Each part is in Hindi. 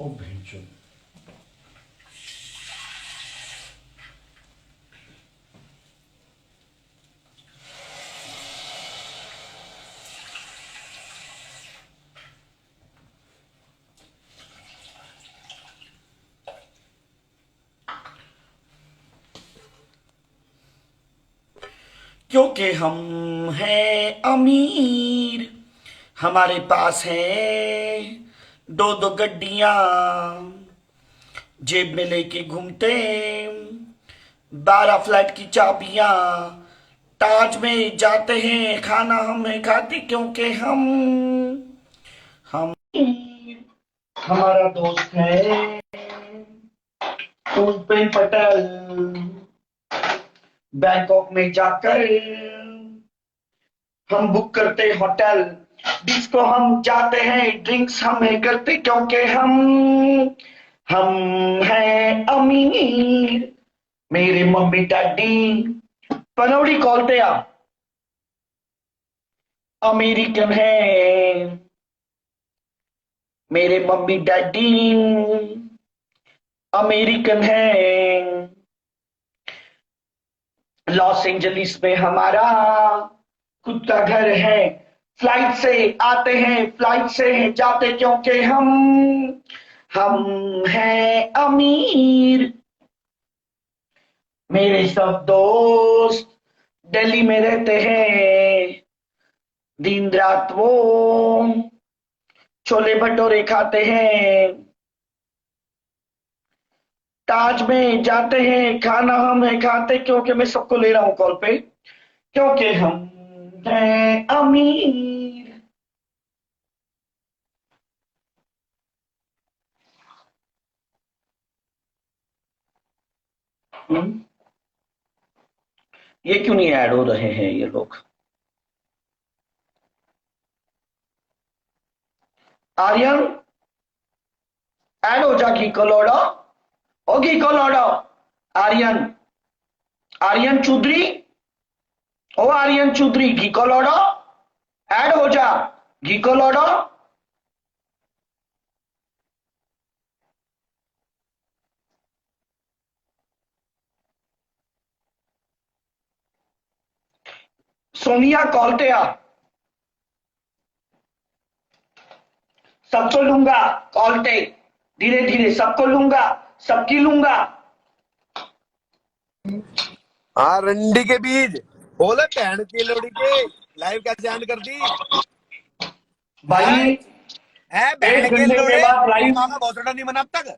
ओ भेजो। क्योंकि हम हैं अमीर, हमारे पास है दो दो गड्डियां, जेब में लेके घूमते 12 फ्लैट की चाबियां, ताज में जाते हैं, खाना हमें खाते क्योंकि हम हमारा दोस्त है उपेन पटेल, बैंकॉक में जाकर हम बुक करते होटल, डिस्को हम जाते हैं, ड्रिंक्स हमें करते क्योंकि हम हैं अमीर। मेरे मम्मी डैडी पनौड़ी खोलते आप अमेरिकन है, मेरे मम्मी डैडी अमेरिकन है। लॉस एंजलिस में हमारा खुद का घर है, फ्लाइट से आते हैं, फ्लाइट से जाते क्योंकि हम हैं अमीर। मेरे सब दोस्त दिल्ली में रहते हैं, दिन रात वो छोले भटूरे खाते हैं, ताज में जाते हैं, खाना हमें खाते क्योंकि मैं सबको ले रहा हूं कॉल पे, क्योंकि हम हैं अमीर। ये क्यों नहीं ऐड हो रहे हैं ये लोग? आर्यन ऐड हो जा, घी कलोड़ा ओ घी कलोड़ा। आर्यन आर्यन चौधरी, ओ आर्यन चौधरी घी कलोड़ा ऐड हो जा, घी कलोड़ा। सोनिया कॉलते आ, सबको लूंगा कॉलते, धीरे धीरे सबको लूंगा, सबकी लूंगा। हाँ रंडी के बीज बोले बहन की लोड़ी के लाइव कैसे एंड कर दी भाई है बहन 1 के घंटे के लोड़े बाद तेरी लाइव, माँ का भौसड़ा नहीं बना अब तक।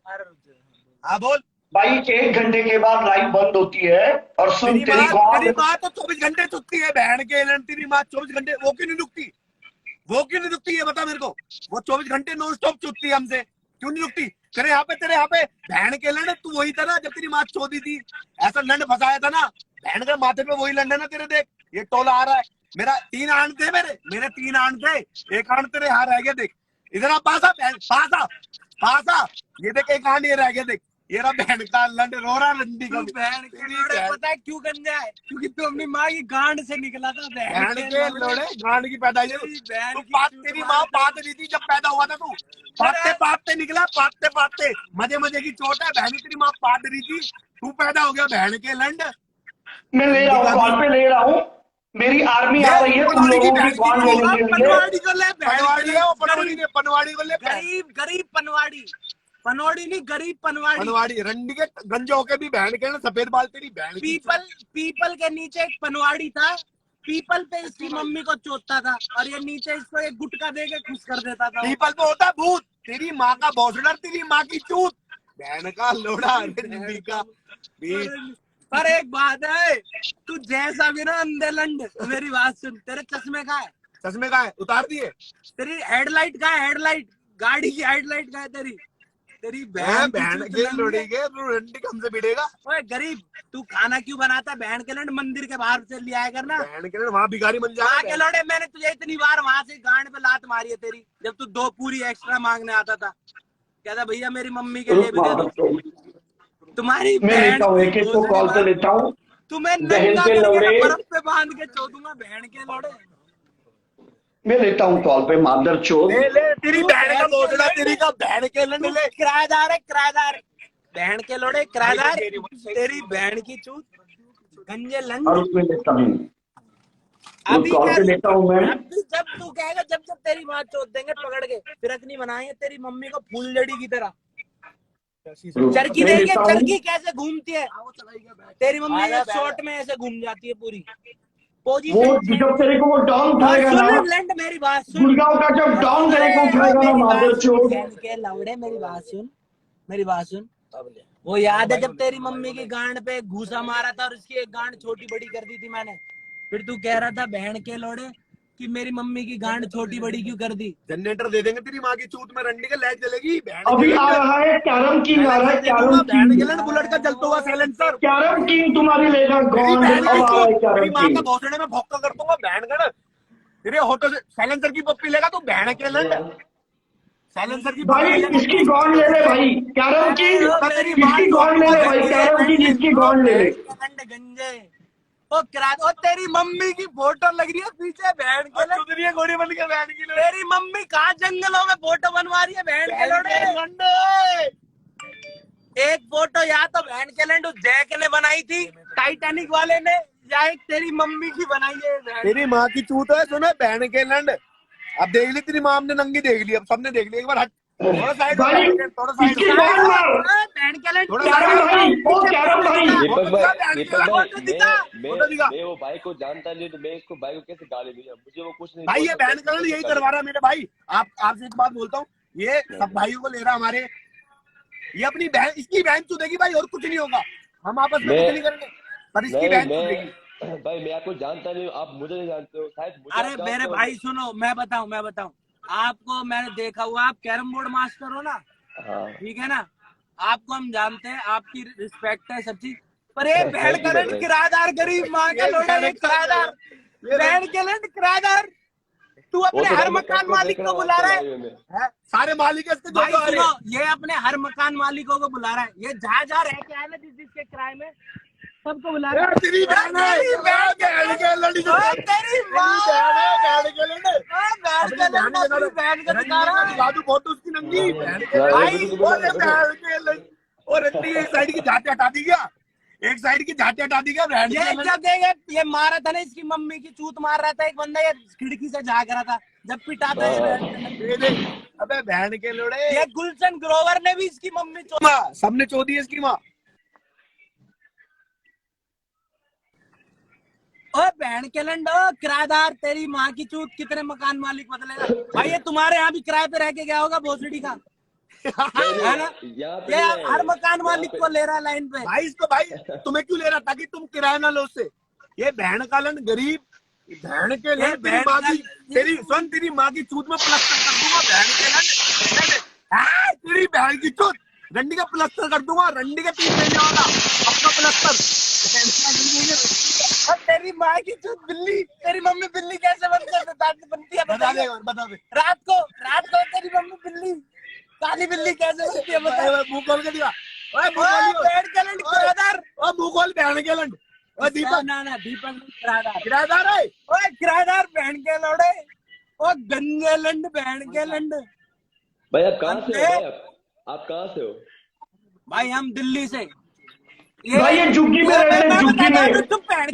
हाँ बोल। भाई 1 घंटे के बाद लाइव बंद होती है और सुन तेरी तेरी माँ तो 24 घंटे सुतती है बहन के लन, तेरी माँ 24 घंटे वो क्यों नहीं रुकती, वो क्यों नहीं रुकती है बता मेरे को। वो 24 घंटे नॉन स्टॉप चुतती है हमसे, क्यों नहीं रुकती। तेरे यहाँ पे बहन के लंड तू वही था ना जब तेरी माँ चोदी थी, ऐसा लंड फंसाया था ना बहन के माथे पे, वही लंड है ना तेरे। देख ये टोला आ रहा है, मेरा 3 आंट थे, मेरे 3 आंट थे, एक आंट तेरे यहाँ रह गया। देख इधर आ, पासा पासा पासा, ये देख एक आंट ये रह गया। देख ये रहा बहन का लंड रो रहा रंडी का। बहन के लोड़े पता है क्यों गंजा है? क्योंकि तू अपनी माँ की गांड से निकला था। बहन के लोड़े गांड की पैदाइश बहन तू तेरी माँ पात रही थी जब पैदा हुआ था तू, पाते निकला, पाते मजे मजे की चोट है। बहन तेरी माँ पात रही थी, तू पैदा हो गया बहन के लंड। मैं ले रहा हूँ, कॉल पे ले रहा हूँ, मेरी आर्मी आ रही है तुम लोगों की कॉल लेने के लिए। पनवाड़ी को ले, पनवाड़ी है वो, पनवाड़ी को ले, गरीब गरीब पनवाड़ी, पनौड़ी नहीं गरीब पनवाड़ी। पनवाड़ी रंडी के गंजे होके भी बहन के सफेद बाल तेरी बहन। पीपल के नीचे एक पनवाड़ी था, पीपल पे इसकी मम्मी को चोटता था और ये नीचे इसको एक गुटका दे के खुश कर देता था। पीपल पे होता भूत, तेरी माँ का भौसड़ा, तेरी माँ की चूत, बहन का लोड़ा रंडी का बीच। पर एक बात है, तू जैसा भी ना अंधे लंड, मेरी बात सुन, तेरे चश्मे का है, चश्मे का है उतार दिए, तेरी हेडलाइट का है, हेडलाइट गाड़ी की हेडलाइट का है तेरी बहन के लोड़ी के रंडी हमसे भिड़ेगा। ओए गरीब, तू खाना क्यों बनाता है? बहन के लंड मंदिर के बाहर से ले आया करना। बहन के वहाँ भिखारी बन जा के लोड़े, मैंने तुझे इतनी बार वहां से गांड पे लात मारी है तेरी, जब तू 2 पूरी एक्स्ट्रा मांगने आता था, कहता भैया मेरी मम्मी के लिए भी दे दो। तुम्हारी मैं लेता हूँ एक तो कॉल पे लेता हूँ, तुम्हें बहन नंगा के करके लौड़े, बर्फ पे बांध के चो दूंगा बहन के लोड़े। मैं लेता हूँ कॉल पे मादर चोद। ले ले तेरी बहन का बोतला, तेरी का बहन के लंड ले। किराएदार है किराएदार, बहन के लोड़े किराएदार, तेरी बहन की चूत गंजे और लंड। उसमें लेता हूँ, उस अभी कॉल पे लेता हूँ मैं। जब तू कहेगा, जब जब तेरी माँ चोद देंगे पकड़ के, फिर रखनी बनाएंगे तेरी मम्मी को फूलझड़ी की तरह। चरखी मैं देंगे, लेता हूँ। चरखी कैसे घूमती है तेरी मम्मी, ये शॉर्ट में ऐसे घूम जाती है पूरी वो पोजीशन। जब तेरे को वो डॉन उठाएगा ना, सुन लंड, मेरी बात सुन। गुड़गांव का जब डॉन तेरे को उठाएगा ना मादर चोद। के लौड़े, मेरी बात सुन, मेरी बात सुन। वो याद है जब तेरी मम्मी की गांड पे घूसा मारा था और उसकी एक गांड छोटी बड़ी कर दी थी मैंने, फिर तू कह रहा था बहन के लोड़े कि मेरी मम्मी की गांड छोटी बड़ी क्यों कर दी। जनरेटर दे देंगे तेरी माँ की चूत में, रंडी का लाइट जलेगी। अभी आ रहा है कैरम किंग, आ रहा है कैरम बहन के किंग। लंड बुलेट का जलता हुआ साइलेंसर। कैरम किंग तुम्हारी लेगा तेरी गॉन्ड। बहन अब की आ रहा है चूत, तेरी कैरम माँ का किंग। भौसड़े में भौक्का कर दूंगा बहन गण। तेरे होटल से साइलेंसर की पप्पी लेगा तू, बहन के लंड साइलेंसर की भाई पप्पी लेगा। इसकी गॉन्ड ले ले भाई, कैरम किंग इसकी गॉन्ड ले ले भाई, कैरम किंग इसकी गॉन्ड ले ले। गंजे ओ किराए, ओ तेरी मम्मी की फोटो लग रही है पीछे बहन के लंड। तेरी घोड़ी बन के बहन की तेरी मम्मी कहाँ जंगलों में फोटो बनवा रही है बहन के लोड़े। एक फोटो या तो बहन के लंड उस जैक ने बनाई थी टाइटैनिक वाले ने, या एक तेरी मम्मी की बनाई है बहन। तेरी माँ की चूत है, सुना बहन के लंड। अब देख ली तेरी माँ ने नंगी देख ली, अब सबने देख ली। एक बार हट, थोड़ा साइड हो, भाई थोड़ा साइड इसकी हो। गॉन्ड मार। बहन के लंड थोड़ा कैरम भाई, ओ कैरम भाई। दीपक भाई, फोटो दिखा। मैं वो भाई को जानता नहीं, तो मैं इसको भाई को कैसे गाली दूंगा? मुझे वो कुछ नहीं भाई बोल ये सकता, बहन का लंड यही करवा रहा है मेरे भाई। आपसे एक बात बोलता हूँ, ये सब भाइयों को ले रहा हमारे, ये अपनी बहन, इसकी बहन चुदेगी भाई, और कुछ नहीं होगा। हम आपस में कुछ नहीं करेंगे, पर इसकी बहन चुदेगी। भाई मैं आपको जानता नहीं हूँ, आप मुझे नहीं जानते हो शायद। मुझे अरे मेरे भाई सुनो, मैं बताऊं आपको, मैंने देखा हुआ आप कैरम बोर्ड मास्टर हो ना, हाँ। ठीक है ना, आपको हम जानते हैं, आपकी रिस्पेक्ट है सब चीज, पर ये बहन का लंड किराएदार, गरीब माँ का लोड़ा, ये किराएदार बहन के लंड किराएदार। तू अपने हर मकान मालिक को बुला रहा है, सारे मालिक इसके भाई सुनो, ये अपने हर मकान मालिकों को बुला रहा है, ये जहाँ रह के आए ना जिसके किराए में, सबको बुला रहा है। तेरी बहन है, बहन के लंड, तेरी माँ बहन के लंड, बहन के लंड अपनी बहन को दिखा रहा है। दिखा दूं फोटो उसकी नंगी बहन के भाई, भाई। बहन के लंड, और एक साइड की झाटी हटा दी क्या, एक साइड की झाटी हटा दी क्या बहन ये के लंड। जब ये मारा था ना, इसकी मम्मी की चूत मार रहा था एक बंदा, ये खिड़की से झाँक रहा था जब पिटा था ये। अबे बहन के लोड़े, ये गुलशन ग्रोवर ने भी इसकी मम्मी चोद, सबने चोदी है इसकी माँ। ओ बहन के लंड, ओ किराएदार, तेरी माँ की चूत, कितने मकान मालिक बदलेगा भाई। ये तुम्हारे यहाँ भी किराए पे रह के गया होगा भोसड़ी का, है ना? ये हर मकान मालिक को ले रहा है लाइन पे। भाई इसको, भाई तुम्हें क्यों ले रहा, ताकि तुम किराया ना लो उससे। ये बहन का लंड गरीब, बहन के लंड तेरी माँ की, तेरी माँ की चूत में प्लास्टर कर दूंगा बहन के लंड। तेरी बहन की चूत रंडी का प्लास्टर कर दूंगा, रंडी के 3 महीने वाला अपना प्लास्टर। तेरी माँ की चूत बिल्ली, तेरी मम्मी बिल्ली कैसे बनती है बता दे। रात को तेरी मम्मी बिल्ली, काली बिल्ली कैसे बनती है बता। मुंह खोल के दिखा, बहन के लंड किराएदार, मुंह खोल बहन के लंड। दीपक, ना दीपक किराएदार, किराएदार है, ओए किराएदार बहन के लोड़े, ओ गंजे लंड बहन के लंड। भाई आप कहाँ से हो? भाई आप कहाँ से हो? भाई हम दिल्ली से। भाई ये झुग्गी में रहते हैं, झुग्गी में,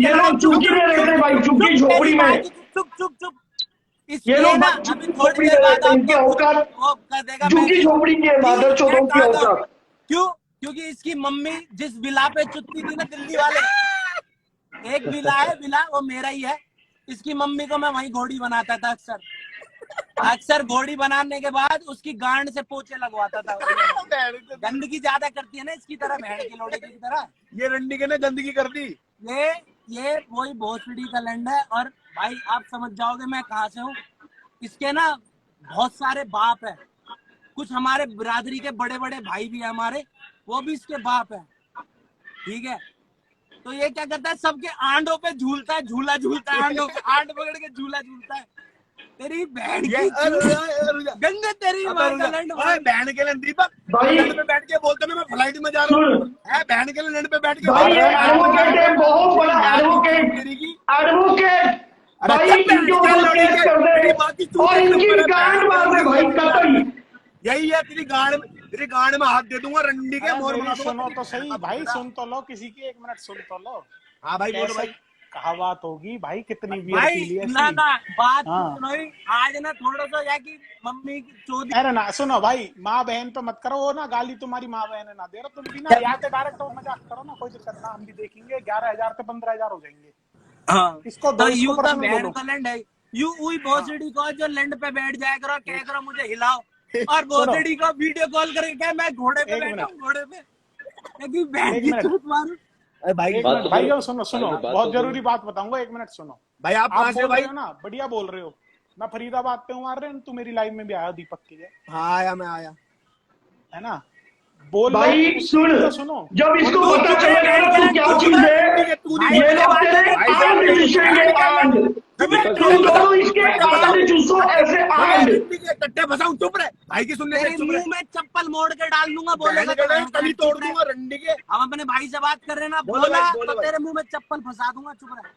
ये लोग झुग्गी में रहते हैं भाई, झुग्गी झोपड़ी में। चुप ये लोग झुग्गी झोपड़ी में रहते हैं, इनकी औकात झुग्गी झोपड़ी की है, मादर चौधों की औकात। क्यों? क्योंकि इसकी मम्मी जिस विला पे चुत्ती थी ना दिल्ली वाले, एक विला है, विला वो मेरा ही है, इसकी मम्मी को मैं वहीं घोड़ी बनाता था अक्सर घोड़ी बनाने के बाद उसकी गांड से पोछे लगवाता था। गंदगी ज्यादा करती है ना इसकी तरह, बहन के लोड़े की तरह। ये रंडी के ने गंदगी कर दी। ये वही भोसड़ी का लंड है। और भाई आप समझ जाओगे मैं कहाँ से हूँ। इसके ना बहुत सारे बाप है, कुछ हमारे बिरादरी के बड़े बड़े भाई भी है हमारे, वो भी इसके बाप है, ठीक है। तो ये क्या करता है, सबके आंडों पे झूलता है, झूला झूलता है, आंडों पे आंड पकड़ के झूला झूलता है। तेरी बहन की गंगे, तेरी बहन के लंड। दीपक भाई लंड पे बैठ के बोलते ना मैं फ्लाइट में जा रहा हूँ, बहन के लंड पे बैठ के। भाई ये एडवोकेट है, बहुत बड़ा एडवोकेट, एडवोकेट भाई, इनको वो केस कर दे, है माँ की और चूती इनकी नंबर है, गांड मार दे भाई कतई। यही है तेरी गांड में हाथ दे दूंगा रंडी के, अरे मोर मेरी बना दूंगा सुनो तेरी तो बहन सही का भाई, भोसड़ा। सुन तो लो किसी की, 1 मिनट सुन तो लो। हाँ भाई बोलो कैसे भाई। कहावत होगी भाई, कितनी बियर भाई पी ली ना ऐसी। ना बात हाँ। सुनो ही, आज ना थोड़ा सा या कि मम्मी की चोदी अरे ना सुनो भाई, माँ बहन पे मत करो, वो ना गाली तुम्हारी माँ बहन है ना दे रहा, तुम भी ना या तो डायरेक्ट मजाक करो ना, कोई दिक्कत ना, हम भी देखेंगे। 11,000 से 15,000 हो जाएंगे। हाँ इसको तो दो, इसको यू तो पर्सनल बहन बोलो। का लैंड है। यू वही भोसड़ी को जो लैंड पे बैठ जाया करो, कह करो मुझे हिलाओ, और सुनो भोसड़ी को वीडियो कॉल करके क्या मैं घोड़े पे एक बैठा मिनट, हूँ, घोड़े पे लेकिन बहन एक की मिनट, चूत मारू। अरे भाई एक बात मिनट तो भाई, सुनो। सुनो भाई सुनो, बात बहुत तो जरूरी सुनो। बात बताऊंगा, 1 मिनट सुनो। भाई आप आप कहाँ से हो बोल भाई? रहे हो ना, बढ़िया बोल रहे हो। मैं फरीदाबाद पे हूँ, मार रहे तू मेरी लाइव में भी आया दीपक की है हाँ आया, मैं आया। ना, बोल लो भाई उसकी सुन, भी तो सुनो। जब इसको तू पता चुप रह, चलेगा बहन ना के तू लैंड, क्या तू चुप चीज रह, है, तू नहीं ये बोल लोग रहा। तेरे भाई आंड साहब, चूसेंगे, आंड। चुप रह, तुम दोनों इसके आंड चूसो ऐसे आंड। टट्टे फंसाऊं, चुप रहे भाई की सुनने से, तेरे चुप मुंह रहे। में चप्पल मोड़ के डाल दूंगा, बोलेगा बहन तो के हाँ, कली चुप तोड़ रहे। दूंगा रंडी के। हम अपने भाई से बात कर रहे हैं ना, बोलो बोला भाई, बोलो तो भाई। तेरे मुंह में चप्पल फंसा दूंगा, चुप रहे।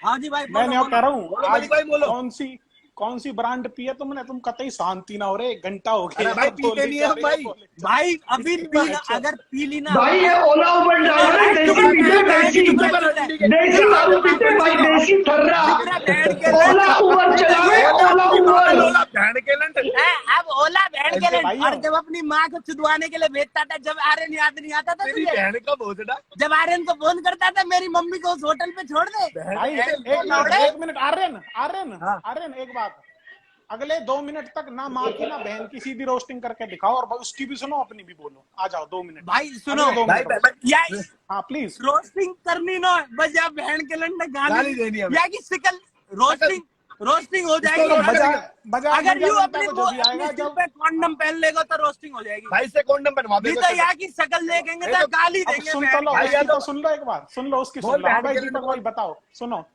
हाँ जी भाई मैं बोलो नहीं कह रहा बोलो। हूँ बोलो आज मलिक भाई, बोलो। कौन सी ब्रांड पी है तुमने, तुम कतई शांति ना हो रहे, 1 घंटा हो अरे गया भाई पीते बोले नहीं जा है हम रहे हो, भाई। बोले जा भाई अभी इसकी पी बात ना, अच्छा। अगर पी ली ना भाई ये ओला उबर ड्राइवर है, देसी पीते, देसी देसी दारू पीते भाई, देसी थर्रा। ओला उबर चलावे, ओला उबर। बहन के लंड। अब ओला बहन के ऐसे लिए, भाई और हो। जब अपनी माँ को चुदवाने के लिए भेजता था, जब आर्यन याद नहीं आता था तेरी तुझे, बहन का भोसड़ा। जब आर्यन को फोन करता था मेरी मम्मी को उस होटल पे छोड़ दे। भाई बहन के एक मिनट, लौड़े। 1 मिनट, आर्यन आर्यन हाँ। आर्यन, एक बात, अगले 2 मिनट तक ना माँ की ना बहन की सीधी रोस्टिंग करके दिखाओ, और उसकी भी सुनो, अपनी भी बोलो। आ जाओ 2 मिनट भाई सुनो, अगले 2 भाई मिनट बस। या हाँ प्लीज। रोस्टिंग करनी ना, बस या बहन के लंड गाली देनी है हमें। या कि सिकल रोस्टिंग हो जाएगी। तो अगर मजा यू जनता अपनी को जो भी आएगा सिर जब पे कॉन्डम पहन लेगा तो रोस्टिंग हो जाएगी। भाई से कौन बनवा नहीं दे तो यहाँ की शक्ल देखेंगे तो गाली अब देंगे सुन तो बहन लो के उसकी, लंड। तो सुन लो एक बार, सुन लो उसकी, बोल सुन लो। हाँ बहन भाई के दीपक लंड भाई बोल। बताओ, सुनो।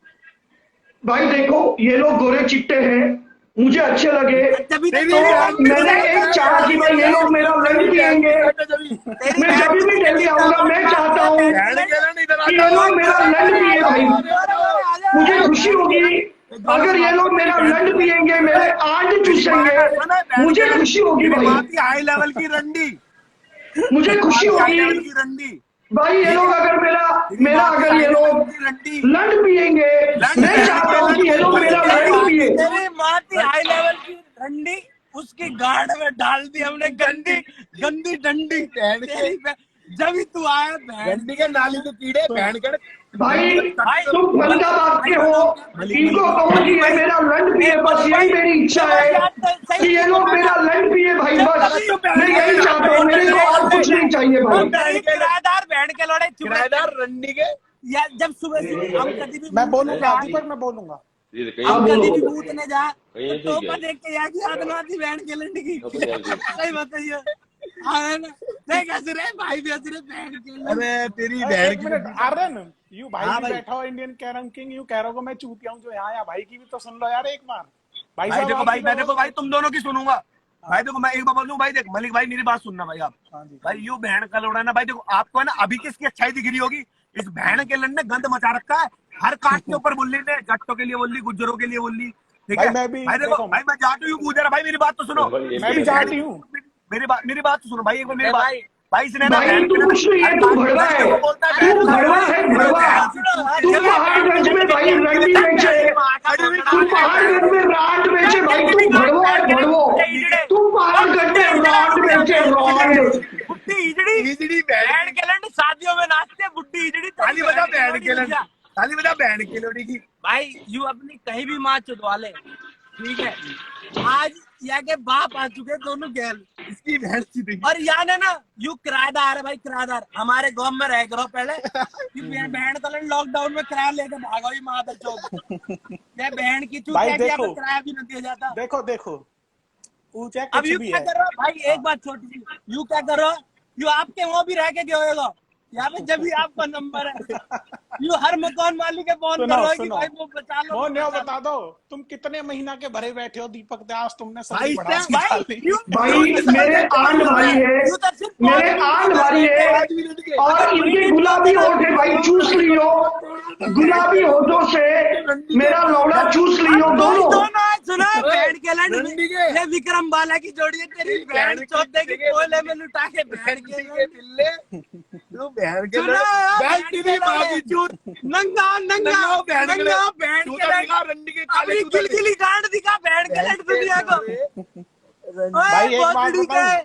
भाई देखो ये लोग गोरे चिट्टे हैं, मुझे अच्छे लगे, तभी तो तेरी तेरी तो मम्मी मैंने एक चाहा कि भाई ये लोग मेरा लंड पिएंगे। तेरी मैं बहन जब भी दिल्ली आऊंगा मैं चाहता हूँ बहन के लंड इधर आ कि ये लोग मेरा लंड पिए भाई। मुझे खुशी होगी अगर ये लोग मेरा लंड पिएंगे, मेरे आंट चूसेंगे, मुझे खुशी होगी भाई, हाई लेवल की रंडी। मुझे खुशी हाई होगी लेवल की रंडी। भाई। ये लोग अगर मेरा अगर ये लोग रंडी लंड पिएंगे, मैं चाहता हूँ कि ये लोग मेरा लंड पिए। तेरी माँ की हाई लेवल की डंडी उसकी गाड़ में डाल दी हमने, गंदी गंदी डंडी। तेरी जब ही तू आया बहन रंडी के नाली के कीड़े बहन के। भाई तुम बंदा बात के हो, इनको कहो कि ये मेरा लंड पिए, बस यही मेरी इच्छा है कि ये लोग मेरा लंड पिए भाई, बस मैं यही चाहता हूँ, मेरे को और कुछ नहीं चाहिए भाई। किराएदार बहन के लौड़े चुप रहे। किराएदार रंडी के। या जब सुबह से हम कभी भी मैं बोलूंगा दीपक, मैं बोलूंगा। ये कहीं हम बोलो, कभी भी बोलो। बूतने जा कहीं तो ऐसे ही टोपा गए। देख के यहाँ की याद ना आती बहन के लंड की। अपने आप ही। सही बताइए। हाँ ना, देख हंस रहे भाई भी हंस रहे बहन के लंड। अरे तेरी अरे, बहन एक की मिनट आर्यन, यू भाई हाँ भी भाई। बैठा हो इंडियन कैरम किंग, यू कह रहे हो मैं चूतिया हूँ जो यहाँ आया, भाई की भी तो सुन लो यार एक बार। भाई भाई साहब देखो आप भाई, भी मैं तो- देखो भाई तुम दोनों की सुनूंगा। भाई देखो मैं एक बार बोल दूं भाई, देख मलिक भाई मेरी बात सुनना भाई आप। हाँ जी। भाई यू बहन का लौड़ा ना भाई, देखो आपको है ना अभी किसकी अच्छाई दिख रही होगी, इस बहन के लंड ने गंद मचा रखा है। हर कास्ट के ऊपर बोल ने, जट्टों के लिए बोल ली, गुज्जरों के लिए बोल ली, ठीक भाई है। मैं भी भाई देखो देखो, भाई मैं जाटू हूँ गुजरा, भाई मेरी बात तो सुनो। मैं भी जाटी हूँ। मेरी बात तो सुनो भाई, एक बार मेरी बात। भाई भाई इसने ना भाई बहन तू के ना- कुछ नहीं है, तू भड़वा है, तू भड़वा है, भड़वा। तू पहाड़गंज में भाई रंडी बेचे, तू पहाड़गंज में राट बेचे भाई, तू भड़वो है, भड़वो। तू पहाड़गंज में राट बेचे, राट। बुड्ढी इजड़ी इजड़ी बहन बहन के लंड शादियों में नाचते हैं, बुड्ढी इजड़ी ताली बजा बहन लोड़ी के लंड, भैया। ताली बजा बहन के लोड़ी की। भाई यू अपनी कहीं भी माँ चुदवा ले, ठीक है। आज या के बाप आ चुके दोनों गैल, इसकी बहन सी थी। और यान है ना यू किराएदार है भाई, किराएदार हमारे गांव में रह करो पहले। ये बहन का लॉकडाउन में किराया लेके भागो ही माँ चौक। ये बहन की चूत भाई है कि यहाँ पे देखो, किराया भी नहीं दिया जाता। देखो ऊंचे अब कुछ यू भी क्या है। कर रहे हो भाई, एक बात छोटी सी, यू क्या कर रहे हो, यू आपके वहाँ भी रह के क्या होगा यहाँ पे, जब भी आपका नंबर है यू हर मकान मालिक के फोन कर रहे हो कि भाई वो बचा लो, वो नहीं बता दो, तुम कितने महीना के भरे बैठे हो दीपक दास, तुमने भाई सब बढ़ा इससे- डाली। भाई मेरे आंट भारी है, मेरे आंट भारी है, और इनके गुलाबी होठ है भाई, चूस लियो, गुलाबी होठों से मेरा लौड़ा चूस लियो दोनों। सुना बहन के लंड रंडी के। ये विक्रम बाला की जोड़ी है तेरी बहन चौथे की कोयले में लुटा के बहन के लंड पिल्ले तू बहन के सुना बहन तेरी माँ की चूत नंगा नंगा नंगा बहन के नंगा बहन के चूता दिखा लंड रंडी के काले अपनी गिलगिली गांड दिखा बहन के लंड दुनिया को भाई एक बात भोसड़ी के बताऊं,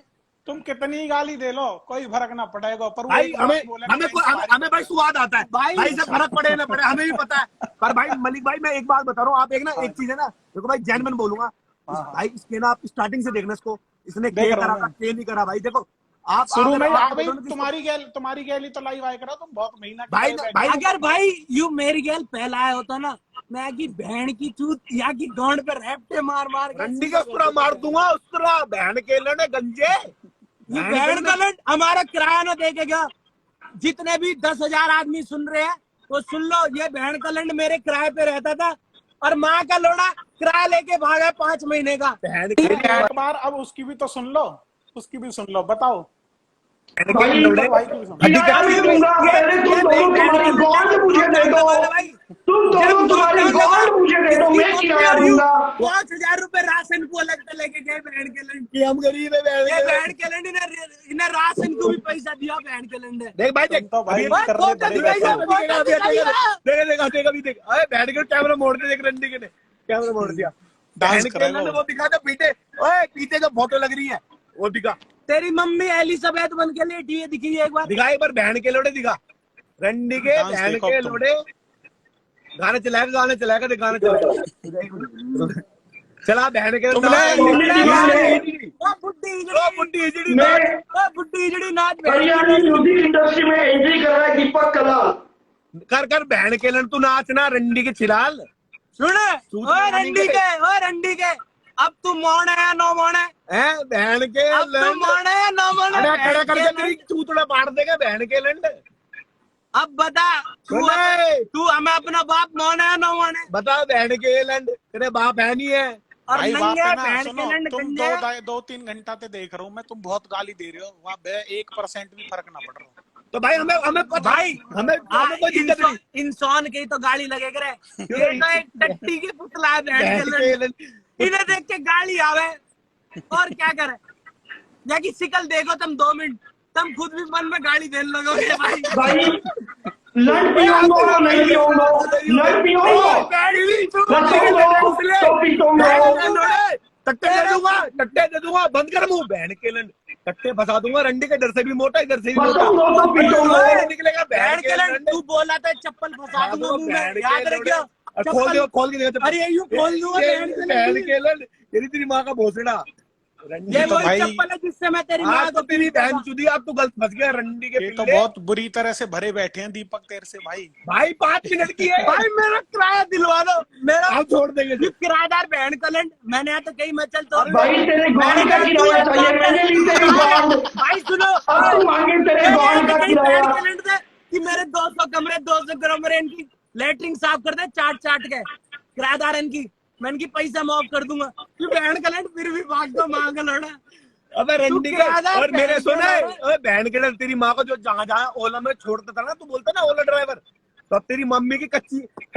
तुम कितनी गाली दे लो कोई फर्क ना पड़ेगा, पर वो भाई एक हमें बात बोलेगा, हमें मैं तुम्हारी- हमें भाई स्वाद आता है भाई- भाई से फर्क पड़े ना पड़े हमें भी पता है। पर भाई मलिक भाई मैं एक बात बता रहा हूँ, आप एक ना एक चीज है ना, देखो भाई जेन्युइन बोलूंगा भाई, इसके ना आप स्टार्टिंग से देखना इसको, इसने देख क्या रहा करा हूँ था क्या नहीं करा भाई। देखो आप शुरू में आप भाई दोनों की- तुम्हारी गैली तो लाइव आया करा, तुम बहुत महीना की भाई- live आया भाई- करा। अगर भाई यू मेरी गैल पहला आया होता ना, मैं की बहन की चूत या की गांड पे रैप्टे मार मार के रंडी का उस्तरा मार दूंगा, उस्तरा बहन के लड़े गंजे ये बहन का लंड हमारा किराया ना देखेगा। जितने भी 10,000 आदमी सुन रहे हैं तो सुन लो, ये बहन का लंड मेरे किराए पे रहता था और माँ का लोड़ा किराया लेके भागा 5 महीने का। बहन फिर के एक बार अब उसकी भी तो सुन लो, उसकी भी सुन लो, बताओ भाई लड़े भाई की भी सुन लो। किराया भी दूंगा, पहले तुम दोनों तुम्हारी गॉड मुझे दे दो, तुम दोनों तुम्हारी गॉड मुझे दे दो, मैं किराया दूंगा। 5,000 रुपए राशन को अलग से लेके गए बहन के लंड। कि हम गरीब है बहन ये के बहन के लंड इन्हें राशन को भी पैसा दिया बहन के लंड है। देख भाई देख तुम तो भाई अभी- करने फोटो पड़ेगा दिखाइए, सब। फोटो दिखाइए। देख अभी देख, अरे बैठ के कैमरा मोड़ दे, देख रंडी के ने कैमरा मोड़ दिया, डांस बहन के करेगा लड़े वो। वो दिखा दे पीछे, ओए पीछे जो फोटो लग रही है वो दिखा, तेरी मम्मी एलिजाबेथ बन के लेटी है, दिखी है एक बार। दिखा एक बार बहन के लोड़े दिखा, रंडी के डांस बहन देखो के अब तुम। लोड़े गाने चलाएगा देख गाने चलाएगा चला बहन के तुमने ओ बुड्ढी इजड़ी मैं ओ बुड्ढी इजड़ी नाच बहन के हरियाणा म्यूजिक इंडस्ट्री में एंट्री कर रहा है दीपक कलाल। कर बहन के लड़ तू नाचना रंडी के चिलाल। सुन सूट ओ लगाने रंडी के। के ओ रंडी के, अब तू मौन है या नो मौन है? हैं बहन के अब तू मौन है या नो मौन है? अरे खड़ा बहन करके के तेरी चूतड़ा मार देगा बहन के लंड। अब बता तू हमें अपना बाप मौन है या नो मौन है? बता बहन के लंड तेरे बाप है नहीं है। और भाई बात नंगे है ना, बहन सुनो के लंड तुम गंजे। 2-3 घंटा से देख रहा हूँ मैं, तुम बहुत गाली दे रहे हो, वहाँ 1% भी फर्क ना पड़ रहा। तो भाई हमें हमें भाई हमें कोई दिक्कत नहीं। इंसान की तो गाली लगे करे, ये तो एक टट्टी की पुतला है बहन बहन के के लंड। लंड इन्हें देख के गाली आवे और क्या करे, जाकी शिकल देखो तुम 2 मिनट, तुम खुद भी मन में गाली देने लगोगे भाई। भाई लड़ पियूंगा नहीं पियूंगा, लड़ पियूंगा तो पीटूंगा। टट्टे दे दूंगा बंद कर मुंह बहन के लंड, टट्टे फंसा दूंगा रंडी के, इधर से भी मोटा इधर से भी मोटा तो पीटूंगा। निकलेगा बहन के लंड तू बोला था चप्पल फंसा दूंगा मुंह में, याद रखियो। खोल के देखो अरे यूं खोल दूंगा बहन के लंड, तेरी माँ का भोसड़ा रंडी। ये तो वही भाई- चप्पल है जिससे मैं तेरी माँ आज को तो तेरी बहन चुदी, अब तू गलत फंस गया रंडी के ये तो पिल्ले। बहुत बुरी तरह से भरे बैठे हैं दीपक तेरे से भाई। भाई 5 मिनट की है भाई मेरा किराया दिलवा दो, मेरा आप छोड़ देंगे। ये किराएदार बहन का लंड, मैंने यहाँ तो कहीं मैं चलता हूँ। भाई तेरे गाड़ी का किराया चाहिए, मैंने ली तेरी गाड़। भाई सुनो, अब तू मांगे तेरे गाड़ का किराया। कि मेरे 200 कमरे 200 कमरे इनकी लेटरिन साफ कर दे चाट चाट के, किराएदार इनकी, मैं इनकी पैसा माफ कर दूंगा। तू बहन का लंड फिर भी भाग दो मांग लड़ा। अबे रंडी तू के किराएदार और मेरे बहन सुने, के लड़े। ओए बहन के लड़ तेरी माँ को जो जहाँ ओला में छोड़ता था ना, तू बोलता ना ओला ड्राइवर, तो अब तेरी मम्मी की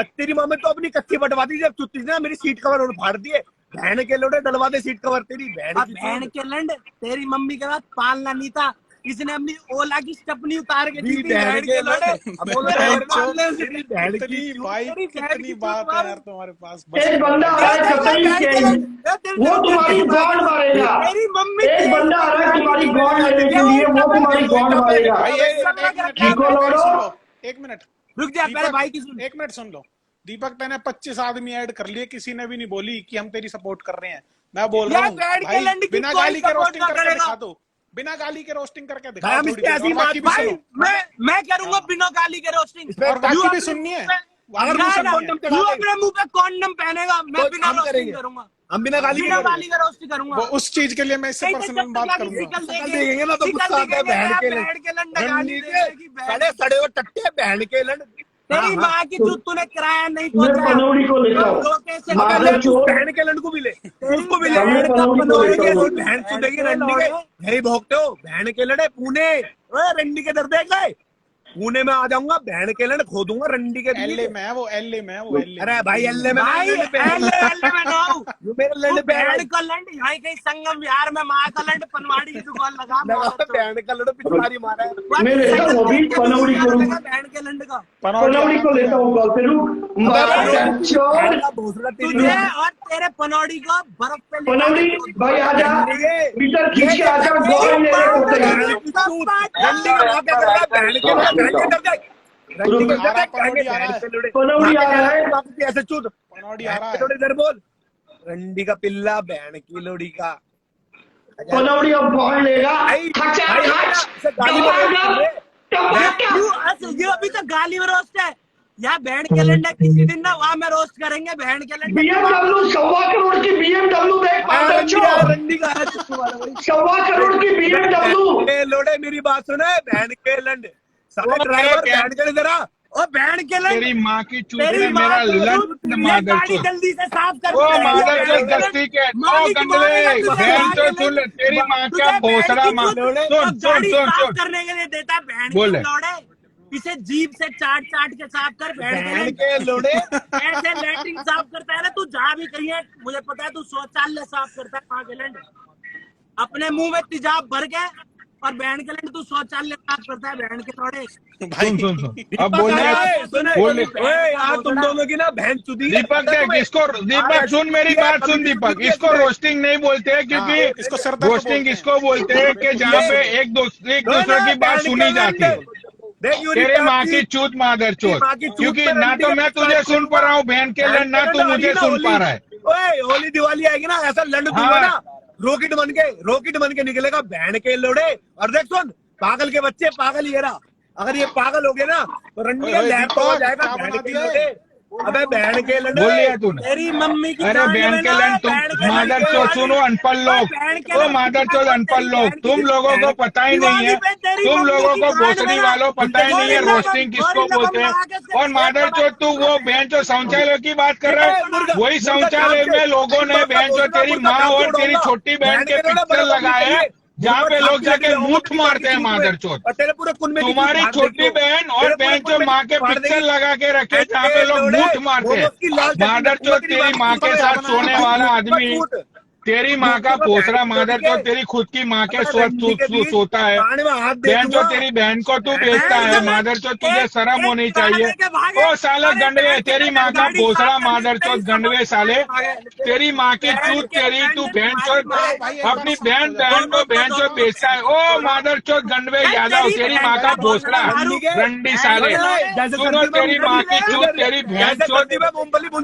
तेरी मम्मी तो अपनी कच्ची बटवा दी, जब चुत्ती ना मेरी सीट कवर उड़ फाड़ दिए, बहन के लोटे डलवा दे सीट कवर तेरी बहन अब की बहन चूत। के लंड तेरी मम्मी के बाद पालना नहीं था, इसने अपनी ओला की स्टपनी उतार के दी थी बहन के लड़े। अब बोले बहन पालने से- तेरी बहन की कितनी चूत। भाई तेरी बहन कितनी की बात चूत है यार तुम्हारे पास। एक बंदा आ रहा है कतई के, वो तुम्हारी गाड़ मारेगा। मेरी मम्मी एक बंदा आ रहा है तुम्हारी गाड़ लेने के लिए, वो तुम्हारी गाड़ मारेगा। भाई चीको लोड़ो। एक मिनट रुक जा, पहले भाई की सुन। 1 मिनट सुन लो। दीपक तैने 25 आदमी ऐड कर लिए, किसी ने भी नहीं बोली कि हम तेरी सपोर्ट कर रहे हैं। मैं बोल रहा यार हूँ बैठ के भाई, लंड की बिना कोई गाली के support रोस्टिंग ना करके करेगा। दिखा दो, बिना गाली के रोस्टिंग करके भाई, दिखा हम दो। इसकी ऐसी बात भाई मैं करूंगा बिना गाली के रोस्टिंग, और बाकी भी सुननी है। अगर ना, मुझसे ना, कॉन्डम तू चढ़ा दे, अपने मुंह पे कॉन्डम पहनेगा, मैं तो बिना हम रोस्टिंग करेंगे। करूंगा, हम बिना गाली के बिना करेंगे। गाली के रोस्टिंग करूंगा। वो उस चीज के लिए मैं इससे पर्सनल बात करूंगा। शिकल देखेंगे ना तो शिकल गुस्सा आता है दिखेंगे, बहन के बैठ लंड। के लंड गाली रंडी देगी, के बैठ। सड़े सड़े हुए टट्टे बहन के लंड। तेरी माँ की दूध तूने किराया नहीं मैं पहुंचाया, पनौड़ी को लेकर तो धोखे से मार पहले ले चोर। बहन के लंड को भी ले, उसको भी ले। मैं बहन का पनौड़ी को पनौड़ी लेकर के हूँ। दूध बहन चुदेगी रंडी के, यही भोगते हो बहन के लड़े पुणे। ओए रंडी के दर्द देख गए, पुणे में आ जाऊंगा, बहन के लंड खो दूंगा रंडी के एलए बीच। में है वो, एलए में है वो, एलए अरे भाई एलए में भाई मैं एल में ना हूँ। जो मेरे तू लंड पे है बहन का लंड यहाँ कहीं संगम विहार में माँ का लंड पनवाड़ी की दुकान लगा बहन का लंड पिचकारी मारा है। मैं लेता हूँ अभी पनौड़ी को, बहन के लंड का पनौड़ी को लेता हूँ कॉल पे, रुक बहन चोर। का भोसड़ा तेरी तुझे है। और तेरे पनौड़ी को बर्फ पे ले पनौड़ी भाई आजा, मीटर खींच के आजा, गोल ले ले होते हैं। बहन की चूत, रंडी का माँ क्या कर रहा है? बहन के लंड, बहन के डर जाए। रंडी के डर जाए, पनौड़ी आ रहा है। बहन के लंड। पनौड़ी आ रहा है। माँ की ऐसे चूत, पनौड़ी आ रहा है। थोड़ी देर बोल। रंडी का पिल्ला, बहन की लोड़ी का। पनौड़ी अब बॉल लेगा, भाई, खचा भाई, खच, इसे गाली मत दे। ये अभी तो गाली में रोस्ट है। यहाँ बहन के लंड है, किसी दिन ना वहाँ में रोस्ट करेंगे बहन के लंड। BMW 1.25 करोड़ की BMW देख, पागल चोर। रंडी का है चुप्पू वाला भाई। 1.25 करोड़ की BMW। ए, लोड़े मेरी बात सुने, बहन के लंड साले ड्राइवर बहन के इधर आ। ओ बहन के लंड, तेरी माँ की चूत तेरी में माँ मेरा को लंड ये मादर गाड़ी चोद। जल्दी से साफ कर। ओ मादर चोद दस्ती के, ओ गंदले, बहन चोद सुन ले, तेरी माँ का भोसड़ा माँ। सुन सुन सुन सुन, करने के लिए देता है बहन बोले। के लौड़े। इसे जीप से चाट चाट के साफ कर बहन बहन के के लोड़े। ऐसे लैट्रिन साफ करता है ना तू, जहाँ भी कहीं है मुझे पता है तू शौचालय साफ करता है पागलैंड। अपने मुंह में तेजाब भर के और बहन के लैंड तू शौचालय साफ करता है बहन के लौड़े। सुन सुन सुन, अब बोलने बोलने ओए यार तुम दोनों की ना बहन चुदी है। दीपक देख इसको, दीपक सुन मेरी बात सुन दीपक, इसको रोस्टिंग नहीं बोलते हैं क्योंकि इसको सर दर्द रोस्टिंग बोलते हैं। इसको बोलते हैं कि जहाँ पे एक दूसरे की बात सुनी जाती है। तेरे माँ की चूत मादर चोद, क्योंकि ना तो मैं तुझे सुन पा रहा हूँ बहन के लंड, ना तू मुझे सुन पा रहा है। ओए होली दिवाली आएगी ना, ऐसा लंड दूंगा ना, रॉकेट बन के निकलेगा बहन के लोड़े। और देख सुन, पागल के बच्चे पागल ही है ना, अगर ये पागल हो गए ना तो रंडी का लैप हो जाएगा बहन के लोड़े। अबे बहन के लंड बोल लिया तूने। तेरी मम्मी की अरे बहन के लंड, तुम मादर चोद सुनो अनपढ़ लोग, तो मादर चोद अनपढ़ लोग, तुम लोगों को पता ही नहीं है, तुम लोगों को भोसड़ी वालों पता ही नहीं है रोस्टिंग किसको बोलते हैं। और मादर चोद तू वो बहन चोद शौचालय की बात कर रहा है, वही शौचालय में लोगों ने बहन चोद तेरी माँ और तेरी छोटी बहन के पिक्चर लगाए हैं, जहाँ पे लोग जाके मूठ मारते हैं मादर चोद। तुम्हारी छोटी बहन और बहन चोद माँ के पिक्चर लगा के रखे जहाँ पे लोग मूठ मारते हैं। मादर चोद तेरी माँ के साथ सोने वाला आदमी, तेरी माँ का पोसरा मादर चोद तेरी खुद की माँ के सोता है। बहन चोद तेरी बहन को तू बेचता है मादर चोद, तुझे शर्म होनी चाहिए। ओ साले गंडवे, तेरी माँ का पोसरा मादर चोद गंडवे साले, तेरी माँ की चूत तेरी, तू बहन चोद अपनी बहन को बहन चोद बेचता है। ओ मादर चोद गंडवे यादव, तेरी माँ का पोसरा रंडी साले, सुनो तेरी माँ की चूत तेरी बहन चोद,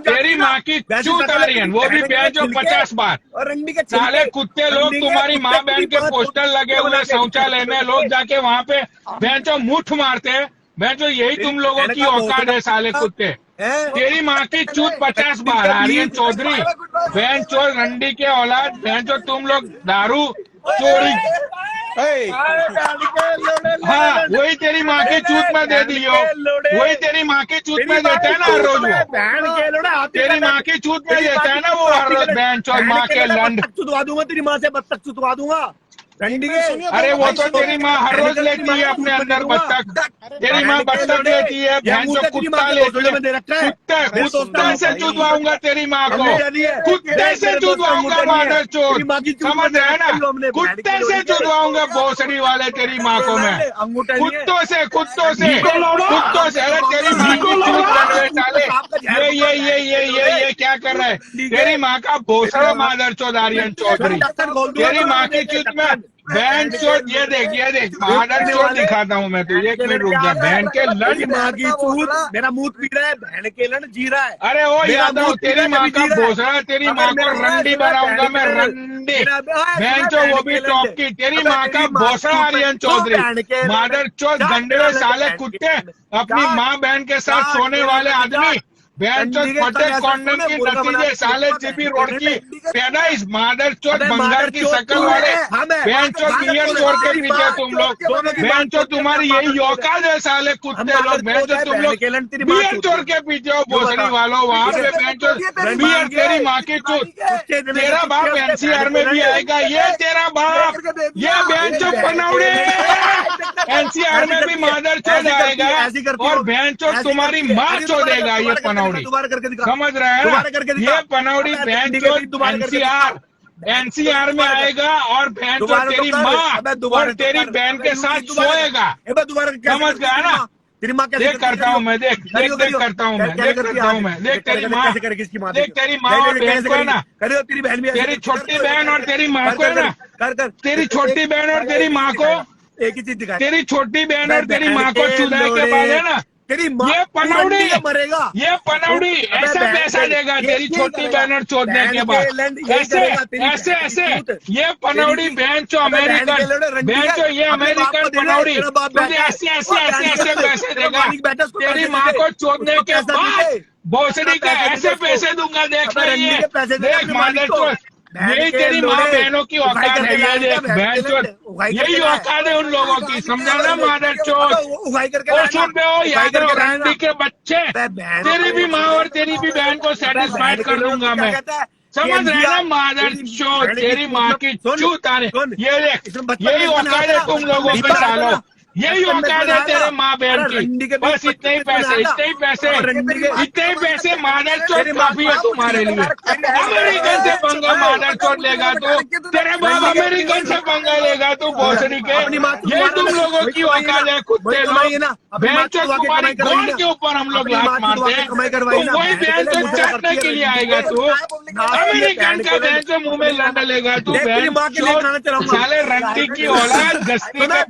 तेरी माँ की चूत आ रही है, वो भी बहन चोद 50 बार। साले कुत्ते लोग, तुम्हारी माँ बहन के पोस्टर लगे हुए शौचालय में, लोग जाके वहाँ पे बहन चो मुठ मारते हैं। बहन चो यही तुम लोगों की औकात है साले कुत्ते। तेरी माँ की चूत 50 बार। आर्यन चौधरी बहन चो रंडी के औलाद, बहन चो तुम लोग दारू चोरी, हाँ वही तेरी माँ की चूत में दे दियो, वही तेरी माँ की चूत में देता है ना हर रोज वो, तेरी माँ की चूत में देता है ना वो हर रोज बहन चोद माँ के लंड। चुदवा दूंगा तेरी माँ से, बत्तख चुदवा दूंगा रंडी के। अरे वो तो तेरी माँ हर रोज लेती है अपने अंदर बत्तख, तेरी माँ बत्तख लेती है, बहन चो कुत्ता लेती है, कुत्ते से चुदवाऊंगा तेरी माँ को, कुत्ते से चुदवाऊंगा मादर चोद, समझ रहे ना, कुत्ते से चुदवाऊंगा भोसड़ी वाले तेरी माँ को मैं, कुत्तों से अरे तेरी माँ की चूत करने साले, ये क्या कर रहा है, तेरी माँ का भोसड़ा मादर चोद आर्यन चौधरी, तेरी माँ की चूत में बहन चोद, ये देख मादर चोद दिखाता हूँ मैं तुझे, एक मिनट रुक जा। बहन के लंड माँ की चूत, मेरा मुंह पी रहा है, बहन के लंड जी रहा है। अरे वो यादव, तेरी माँ का भोसड़ा, तेरी माँ को रंडी बनाऊंगा मैं, रंडी बहन चो, वो भी टॉप की, तेरी माँ का भोसड़ा आर्यन चौधरी, मादर चोद गंडे साले कुत्ते, अपनी माँ बहन के साथ सोने वाले आदमी, बेंचो फटे कॉन्डम की नतीजे साले जीबी रोड की पैदा इस मादर चोट बंगाल की शकल वाले बेंचो बियर चोर के पीछे तुम लोग बेंचो तुम्हारी यही औकात है साले कुत्ते लोग बेंचो तुम लोग बियर चोर के पीछे हो भोसड़ी वालों वहाँ पे बेंचो बियर तेरी माँ की चूत तेरा बाप एनसीआर में भी आएगा ये तेरा बाप ये बेंचो पनौड़े एनसीआर में भी मादर चोद आएगा और बेंचो तुम्हारी माँ चोदेगा ये पनौड़ी समझ रहे हैं ना? ये पनौड़ी बेंचो एनसीआर में आएगा और बेंचो तेरी माँ और तेरी बहन के साथ सोएगा समझ गया ना? देख करता हूँ मैं देख करता हूँ मैं देख तेरी माँ और बहन को है ना तेरी बहन भी तेरी छोटी बहन और तेरी माँ को है ना तेरी छोटी बहन और तेरी माँ को एक ही चीज दिखा तेरी छोटी बहन और तेरी माँ को चुदाने के बाद है ना तेरी ये पनौड़ी मरेगा ये पनौड़ी ऐसा पैसा देगा तेरी छोटी बहन और चोदने के बाद ऐसे ऐसे ये पनौड़ी बहन चो अमेरिकन बहन चो ये अमेरिकन पनौड़ी तुझे ऐसे ऐसे ऐसे ऐसे पैसे देगा तेरी माँ को चोदने के बाद भोसड़ी का ऐसे पैसे दूंगा देख रही है देख मादर चोद यही तेरी माँ बहनों की औकात है ये देख बहन चोद यही औकात है उन लोगों की समझा ना मादर चोद और सुन पे हो यादव गांधी के बच्चे तेरी भी माँ और तेरी भी बहन को सेटिस्फाइड कर दूंगा मैं समझ रहे ना मादर चोद तेरी माँ की चूत आने ये देख यही औकात है तुम लोगों के सालों यही औकात है तेरे माँ बहन की बस इतने ही पैसे मादर चोद काफी है तुम्हारे लिए अमेरिकन से पंगा मादर चोद लेगा तू तेरे बाप अमेरिकन से पंगा लेगा तू भोसड़ी के ये तुम लोगों की औकात है कुत्ते लोग बहन चोद तुम्हारी गोल के ऊपर हम लोग लात मारते हैं तुम वही बहन चोद चाटने के लिए आएगा तू अमेरिकन का बहन चोद मुंह में लड़ लेगा तू बहन चोद साले रंडी की औलाद गस्ती का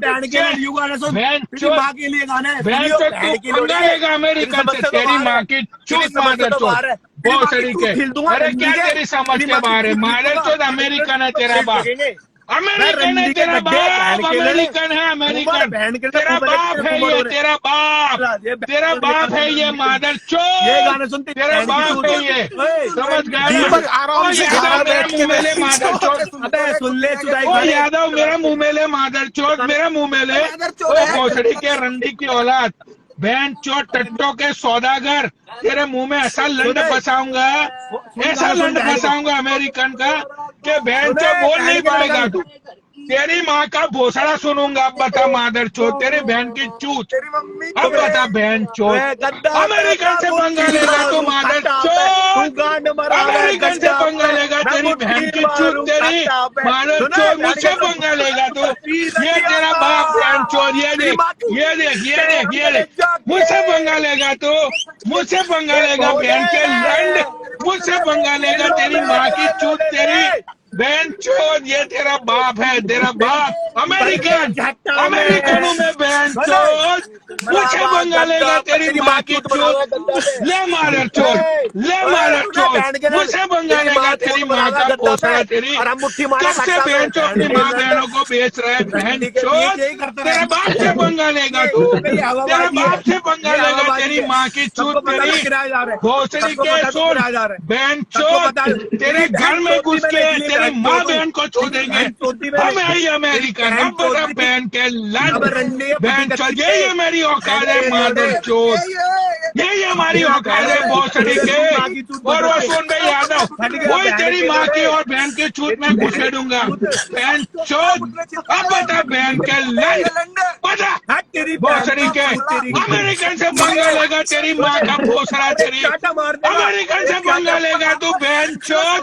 बहन चोद माँ के लिए गाना है बहन चोद तू पंगा लेगा अमेरिकन से तेरी माँ की चूत मादर चोद भोसड़ी के अरे क्या तेरी समझ के बाहर है मादर चोद अमेरिकन है तेरा बाप अमेरिकन है तेरा बाप अमेरिकन है अमेरिकन तेरा बाप है ये तेरा बाप है ये मादर चोद तेरा बाप है ये समझ गया मेरा मुंह में ले मादर चोद सुन ले ओ यादव मेरा मुंह में ले मादर चोद मेरा मुंह में ले ओ भोसड़ी के रंडी की औलाद बहन चोट टट्टों के सौदागर तेरे मुंह में ऐसा लंड फंसाऊंगा अमेरिकन का कि बहन चो बोल नहीं पाएगा तू तेरी माँ का भोसड़ा सुनूंगा अब बता मादर चोद तेरी बहन की चूत अब बता बहन चोद अमेरिकन से पंगा लेगा तू मादर चोद अमेरिकन से पंगा लेगा तेरी बहन की चूत तेरी मादर चोद मुझसे पंगा लेगा तू ये तेरा बाप बहन चोद ये देख मुझसे पंगा लेगा तू मुझसे पंगा लेगा बहन के लंड मुझसे पंगा लेगा तेरी माँ की चूत तेरी बहन चोद ये तेरा बाप है तेरा बाप अमेरिकन में बहन चोद मुझे पंगा लेगा तेरी माँ की चोद ले मादर चोद मुझे पंगा लेगा तेरी माँ का पोसड़ा तेरी कब से बहन चोद अपनी माँ बहनों को बेच रहा है बहन चोद तेरे बाप से पंगा लेगा तू तेरे बाप से पंगा लेगा तेरी माँ की चूत तेरी भोसड़ी के सुन बहन चोद तेरे घर में घुस के तेरी माँ बहन को छोड़ेंगे हम यही अमेरिकन अब बता बहन के लड़ बहन चोद यही मेरी औकात है मादर चोद यही हमारी औकात है भोसड़ी के और वो सुन भाई यादव वही तेरी माँ की और बहन की चूत में घुसेड़ूंगा बहन चोद अब बता बहन के लड़ बता भोसड़ी के अमेरिकन से पंगा लेगा तेरी माँ का भोसड़ा तेरी अमेरिकन से पंगा लेगा तू बहन चोद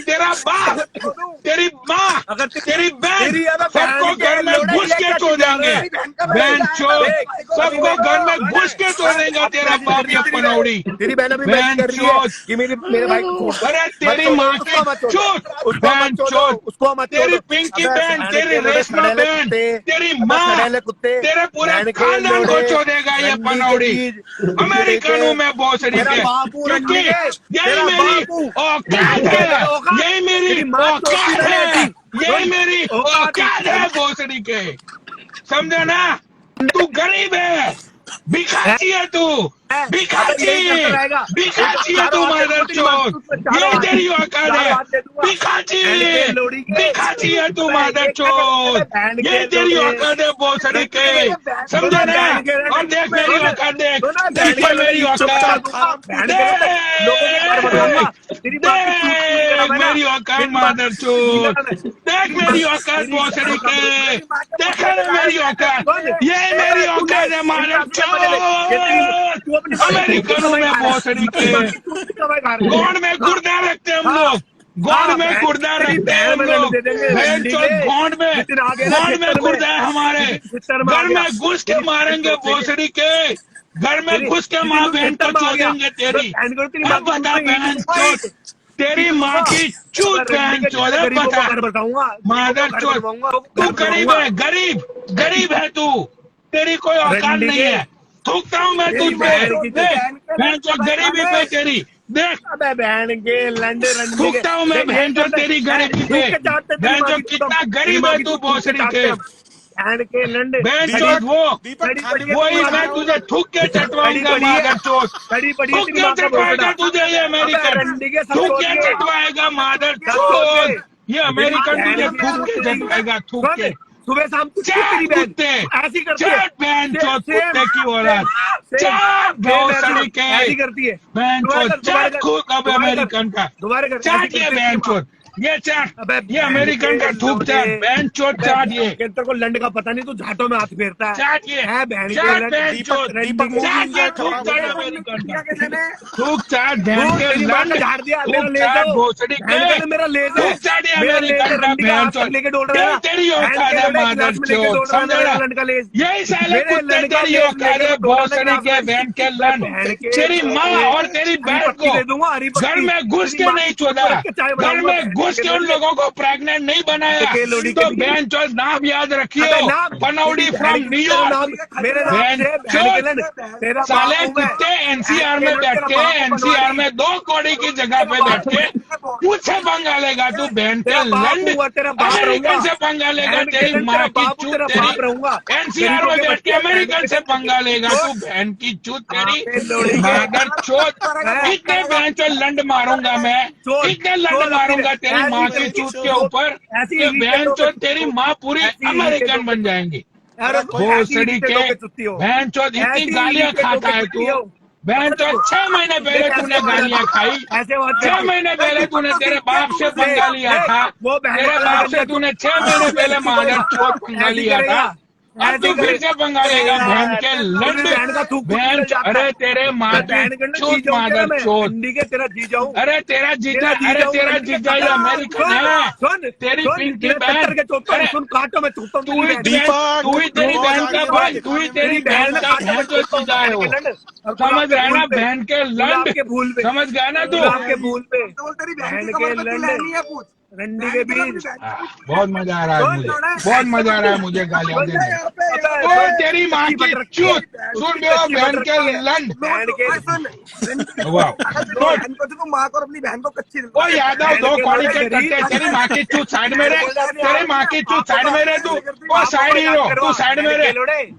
तेरा बाप तेरी माँ तेरी बहन सबको घर में घुस के छोड़ेंगे बहन चोद सबको घर में घुस के छोड़ेगा तेरा बाप ये पनौड़ी तेरी बहन चोद मेरे भाई को अरे तेरी माँ की चोट बहन चोद तेरी पिंकी बहन तेरी रेशमा बहन तेरी माँ तेरे पूरे खानदान को छोड़ेगा ये पनौड़ी अमेरिकन हूँ मैं भोसड़ी के क्योंकि यही मेरी औकात है यही मेरी औकात है यही मेरी औकात है भोसड़ी के समझे ना तू गरीब है भिखारी है तू, भिखारी, भिखारी है तू मादरचोद, ये तेरी औकात है, भिखारी, भिखारी है तू मादरचोद, ये तेरी औकात है भोसड़ी के, समझा ना? और देख मेरी औकात, देख देख मेरी औकात, देख मेरी औकात मादरचोद, देख मेरी औकात भोसड़ी के, देख मेरी औकात, ये मेरी औकात है मादरचोद। अमेरिकन में भोसड़ी के, गोंड में गुर्दा रखते हम लोग, गोंड में गुर्दा रखते हैं हम लोग, गोंड में गुर्दा है हमारे, घर में घुस के मारेंगे भोसड़ी के, घर में घुस के माँ बहन को चोदेंगे तेरी। अब बता बहन चोद, तेरी माँ की चूत बहन चोद है, बता मादर चोद, तू गरीब है, गरीब गरीब है तू, तेरी कोई औकात नहीं है, थूकता हूँ मैं तुझ पे, बहन चोद गरीबी पे तेरी, देख बहन के लंड थूकता हूँ मैं बहन चोद तेरी गरीबी पे, बहन चोद कितना गरीब है तू भोसड़ी के, बहन के लंड बहन चोद वही मैं तुझे थूक के चटवाऊंगा मादर चोद, थूक के चटवाएगा तुझे ये अमेरिकन, थूक के चटवाएगा मादर चोद, ये अमेरिकन तुझे थूक के चटवाएगा, थूक के सुबह शाम कुत्ते ऐसी करती है, बहन चोद कुत्ते की औलाद, चाट भोसड़ी के ऐसी करती है बहन चोद, चाट खूब अब अमेरिकन का, दोबारा चाट ये बहन चोद, ये चाट, ये अमेरिकन का थूक चाट, बहन चोद चाट, ये तेरे को लंड का पता नहीं, तू झाटों में हाथ फेरता है, चाट ये है बहन चाट बहन चोद, चाट ये थूक चाट अमेरिकन का, थूक चाट बहन के लंड, झाड़ दिया थूक चाट भोसड़ी के, मेरा लेज़र थूक चाट ये अमेरिकन का बहन चोद, लेके डोल रहा है, तेरी औकात है मादर चोद, समझा ना? लंड का लेज़, यही साले कुत्ते तेरी औकात है भोसड़ी के बहन के लंड, तेरी माँ और तेरी बहन को घर में घुस के नहीं चोदा, घर में घुस के उन लोगों को प्रेग्नेंट नहीं बनाया, तो बहन चोद नाम याद रखियो, पनौड़ी फ्रॉम न्यूयॉर्क, बहन चोद साले कुत्ते एनसीआर में बैठ के, एनसीआर में 2 कौड़ी की जगह पे बैठ के मुझसे पंगा लेगा तू बहन के लंड, अमेरिकन से पंगा लेगा, तेरी माँ की चूत तेरी, एनसीआर में बैठ के अमेरिकन से पंगा लेगा तू बहन की चूत तेरी मादर चोद, इतने बहन चोद लंड मारूंगा मैं, इतने लंड मारूंगा तेरी माँ की चूत के ऊपर, ये बहन चोद तेरी माँ पूरी अमेरिकन बन जाएंगी, भोसड़ी के बहन चोद, इतनी गालियां खाता है तू बहन चोद, 6 महीने पहले तूने गालियां खाई, 6 महीने पहले तूने तेरे बाप से पंगा लिया था, तेरे बाप से तूने 6 महीने पहले मादर चोद पंगा लिया था, अब तू फिर से पंगा लेगा बहन के लंड, बहन, अरे तेरे मादर चोद मादर चोद, तेरा जीजा हूँ, अरे तेरा जीजा, अरे तेरा जीजा ये अमेरिकन है, तेरी पिंकी बहन, अरे सुन काटो मैं थूकता हूँ, तू ही तेरी बहन का भाई, तू ही तेरी बहन का बहन जो जीजा है वो, समझ रहा है ना बहन के लंड, समझ गया ना तू, आपके भूल पे बहन के लंड रंडी के बीच, बहुत मजा आ रहा है मुझे, बहुत मजा आ रहा है मुझे गालियां देने, ओ तेरी माँ की चूत, सुन बे बहन के लंड, वाह, माँ को अपनी बहन को कच्ची, ओ यादव 2 कौड़ी के कट्टे, तेरी माँ की चूत साइड में रहे, तेरी माँ की चूत साइड में रहे, तू ओ साइड हीरो, तू साइड में रहे,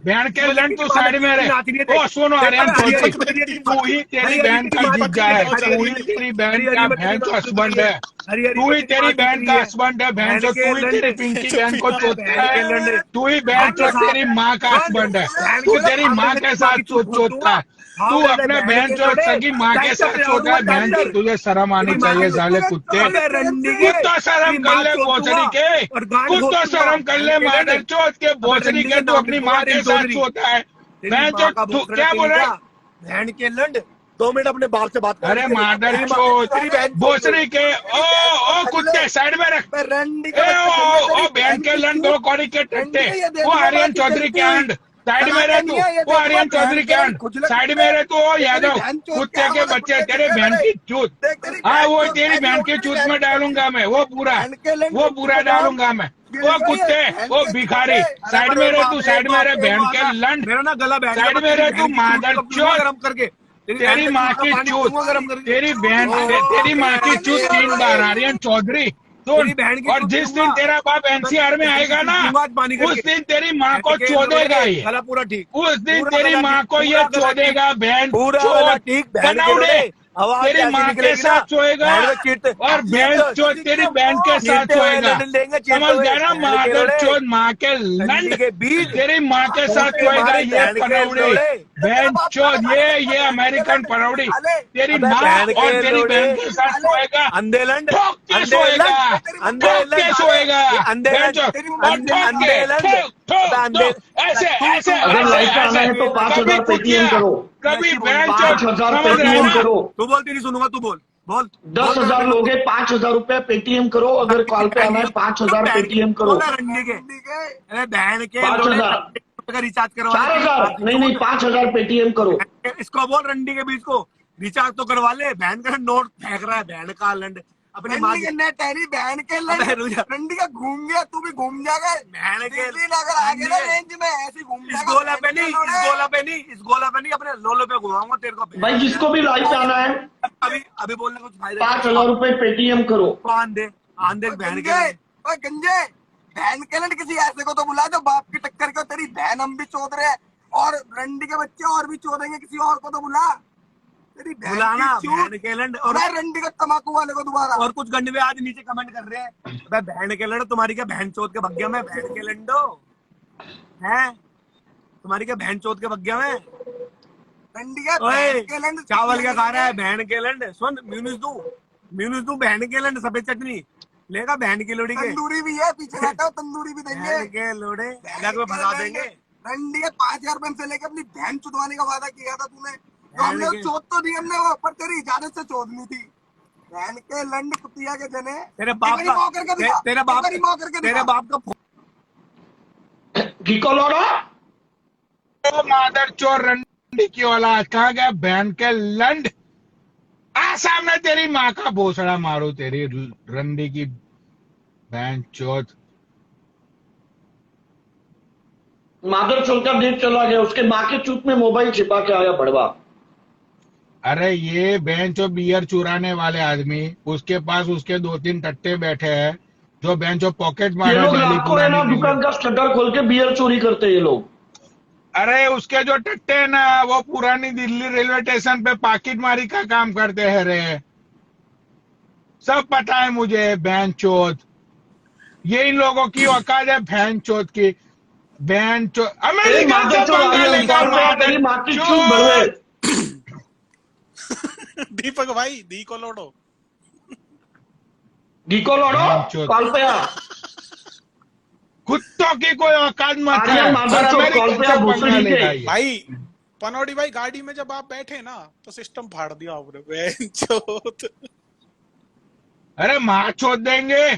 बहन के लंड तू साइड में रहे, ओ सुनो आर्यन चौधरी, तू ही तेरी बहन का जीजा है, तू ही तेरी बहन का बहन का हस्बैंड है, तू ही तेरी बहन का हस्बैंड है, बहन जो तू ही तेरी पिंकी बहन को चोदता है, तू ही बहन जो तेरी माँ का हस्बैंड है, तू तेरी माँ के साथ चोदता है, तू अपने बहन जो सगी माँ के साथ चोदता है, बहन जो तुझे शर्म आनी चाहिए साले कुत्ते, कुछ तो शर्म कर ले भोसड़ी के, कुछ तो शर्म कर ले मादर चोद के भोसड़ी के, तू अपनी माँ के साथ चोदता है, बहन जो तू क्या बोल रहा है, बहन के लंड 2 मिनट अपने बाप से बात कर, अरे मादर चोद भोसड़ी के, ओ कुत्ते साइड में रख, ओ बहन के लंड 2 कौड़ी के टट्टे, वो आर्यन चौधरी के अंड साइड में रहे तू, वो आर्यन चौधरी के अंड साइड में रहे तू, ओ यादव कुत्ते के बच्चे, तेरे बहन की चूत, हाँ वो तेरी बहन की चूत में डालूंगा मैं, वो पूरा डालूंगा मैं, वो कुत्ते, वो भिखारी साइड में रहे तू, साइड में रहे बहन के लंड, मेरा ना गला साइड में रहे तू मादर चोद, गरम करके तेरी माँ की चूत, तेरी बहन, तेरी माँ की चूत 3 बार आर्यन चौधरी, तेरी बहन की और चूत जिस दिन दूंगा। तेरा बाप एनसीआर में आएगा ना, पानी उस करके। दिन तेरी माँ को बहन के चोदेगा लोड़े, ये। गला पूरा ठीक, उस दिन पूरा तेरी गला माँ ठीक, को ये पूरा गला चोदेगा ठीक, बहन पूरा गला चोद ठीक, बहन के बनाउड़े। लोड़े। आवाज तेरी ऐसी माँ के निकलेगी साथ ना, सोएगा बहन में चीरते- और बहन चोद तेरी बहन के साथ चीरते हुए सोएगा। लड़ लेंगे, चीरते समझ हुए, गया ना, बहन के मादर लोड़े। चोद माँ के डंडी लंड, के बीज, तेरी माँ के साथ फूटे सोएगा मारे ये बहन के पनौड़ी, लोड़े। बहन चोद, ये अमेरिकन पनौड़ी। तेरी अबे माँ बहन के और तेरी लोड़े। बहन के साथ सोएगा, अंधे लंड, ठोक के अंधे सोएगा, लंड, अंधे ठोक के लंड, सोएगा, अंधे बहन लंड, चोद, और ठोक के अंधे लंड। ठोक ठोक अंधे- ठोक, ऐसे तू- ऐसे तू- अगर ऐसे लाइव पे आना है तो ऐसे, 5,000 कभी पेटीएम कुटिया, करो। कभी बहन 5,000 चोद, समझ रहे पेटीएम ना? करो। तू बोल, तेरी सुनूंगा, तू बोल, बोल। 10,000 लोगे, 5,000 रुपए पेटीएम करो। अगर कॉल पे आना है 5,000 पेटीएम करो। रंडी के, अरे बहन के 5,000 का रिचार्ज करवा 4,000 नहीं 5,000 पेटीएम करो। इसको बोल, रंडी के बीच को रिचार्ज तो करवा ले। बहन का नोट फेंक रहा है, बहन का लंड अपनी माँ की। तेरी बहन के अबे रुक जा। रंडी का घूम गया, तू भी घूम जाएगा। बहन के अगर आगे ना रेंज में ऐसे घूम इस गोला पे नहीं, इस गोला पे नहीं, इस गोला पे नहीं, अपने लोलो पे घुमाऊंगा तेरे को। भाई जिसको भी लाइव पे आना है अभी अभी बोलने कुछ फायदा 5,000 रुपए पेटीएम करो। आन दे बहन के। ओए गंजे, बहन के लड़ किसी ऐसे को तो बुला दो बाप की टक्कर को। तेरी बहन हम भी चोद रहे हैं और रंडी के बच्चे और भी चोदेंगे, किसी और को तो बुला। तेरी बहन बुलाना की चूत। बहन के लंड। और बुला रंडी का तमाकू वाले को दोबारा। और कुछ गंडे आज नीचे कमेंट कर रहे हैं, अबे बहन के लड़, तुम्हारी क्या बहन चोद के भग्या में, बहन के लंडो है तुम्हारी क्या बहन चोद के भग्या में। रंडी का ओए बहन के लड़ चावल क्या खा रहा है, बहन के लंड। सुन म्यूनिस तू बहन के लंड, सफेद चटनी लेगा बहन की लोड़ी के। तंदूरी भी है, पीछे रहता हूँ, तंदूरी भी देंगे। बहन के लोड़े लग में फंसा देंगे। रंडी के 5,000 रुपए से लेके अपनी बहन चुदवाने का वादा किया था तूने। तो बहन हमने के- चोद तो दी हमने वो, पर तेरी इजाजत से चोदनी थी। बहन के लंड कुतिया के जने। तेरे बाप एक बारी मौका करके दिखा, तेरा एक बाप बारी मौका करके तेरे दिखा। बाप का घीको लोड़ा ओ मादर चोर रंडी की औलाद, कहाँ गया बहन के लंड? आ सामने तेरी माँ का भोसड़ा मारो, तेरी रंडी की बहन चोद। मादर चोर का डेट चला गया, उसके माँ के चूत में मोबाइल छिपा के आया बड़वा। अरे ये बेंच और बियर चुराने वाले आदमी, उसके पास उसके 2-3 टट्टे बैठे हैं जो बेंच और पॉकेट ये मारा लोग दिल्ली रात को है ना पुरानी दुकान दिल्ली। का शटर खोल के बियर चोरी करते हैं ये लोग। अरे उसके जो टट्टे हैं ना, वो पुरानी दिल्ली रेलवे स्टेशन पे पाकिट मारी का काम करते हैं रे। सब पता है मुझे बहन चोद। ये इन लोगों की औकात है बहन चोद की। बहन चोद अमेरिका मादर से चोद आ पंगा गया, लेगा ऊपर पे तेरी माँ की चूत भरवे। दीपक भाई दी को लोडो। घीको लोड़ो चोद। कॉल पे आ। कुत्तों की कोई औकात मत आ गया है। मादर चोद, अमेरिका कॉल पे से आ, पंगा भोसड़ी के। लेगा ये। भाई पनौड़ी भाई, गाड़ी में जब आप बैठे ना तो सिस्टम फाड़ दिया आपने। बेंचोद। अरे माँ चोद देंगे।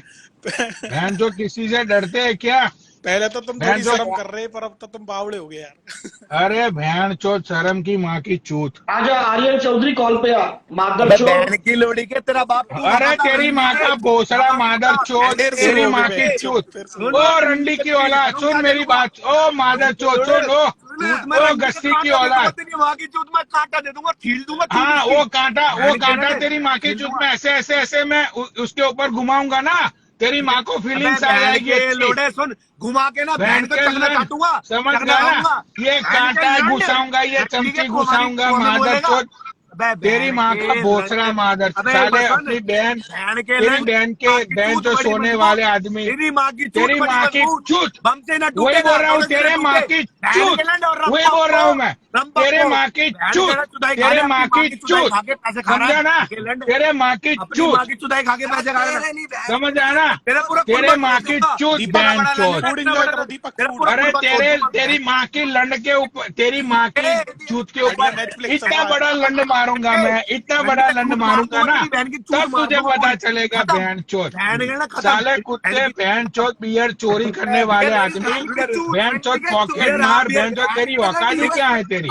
बहन जो किसी से डरते हैं क्या? पहले तो तुम बहन थोड़ी चोद। शर्म कर रहे, पर अब तो तुम बावड़े हो गए यार। अरे बहन चोद शर्म की माँ की चूत। आजा आर्यन चौधरी कॉल पे आ। मादर अबे चोद बहन की लोड़ी के तेरा बाप तू अरे वहां तेरी का माँ रंडी का के- भोसड़ा मादर चोद, फिर तेरी सुनो माँ बे, की चूत। फिर सुनो। ओ रंडी की औलाद, सुन मेरी बात। ओ मादर चोद सुन। ओ चूत में ओ रंडी के गस्ती कांटा की दे दूंगा, औलाद। तेरी माँ की चूत में कांटा दे दूंगा, छील दूंगा चूत हाँ उसकी। वो कांटा बहन के तेरी माँ की चूत में ऐसे ऐसे मैं उसके ऊपर घुमाऊंगा ना, तेरी माँ को अबे फीलिंग्स आ बहन जाएगी के अच्छी। लोड़े सुन, घुमा के ना बहन बहन को के चकना लंड, काटूंगा, समझ चकना गया ना? खाऊंगा। ये बहन के कांटा लंड। घुसाऊंगा, ये ठीक है, चमची को हमारी- घुसाऊंगा, को हमें मादर बोलेगा। चोद। अबे तेरी बहन माँ का के भोसड़ा लंड। मादर अबे साले, बस सुन, अपनी बहन बहन के तेरी लंड, बहन माँ की बहन चूत जो बड़ी सोने मजबूत, वाले आदमी, तेरी माँ की चूत तेरी बड़ी माँ की मजबूत, चूत। बम से ना वही टूटेगा, बोल रहा हूँ, थोड़े से तेरे टूटे। माँ की बहन चूत। के लंड और वही रंपा बोल रहा को- हूँ मैं, रंपा तेरे को। माँ की बहन के चूत, लंड चुदाई खा तेरे रहा है, माँ अपनी की चुदाई चूत। खा के पैसे खा रहा है। समझा ना? के लंड। तेरे माँ की अपनी माँ चूत। की चुदाई खा के पैसे खा रहा है। समझ आया ना? तेरे पूरा तेरे कुर्बान माँ कर की दूंगा। चूत दीपक बहन बड़ा चोद। लंड फूड इतना enjoy बड़ा- करो, दीपक, तेरा फूड। पूरा अरे कुर्बान तेरे कर दूंगा। तेरी माँ की लंड के ऊपर, तेरी माँ की चूत के ऊपर Netflix इतना चला। बड़ा लंड मारूंगा मैं, इतना बड़ा लंड मारूंगा ना, तब तुझे पता चलेगा बहन चोद। साले कुत्ते बहन चोद बियर चोरी करने वाले आदमी, बहन चोद पॉकेट मार, बहन चोद तेरी औकात ही क्या है तेरी?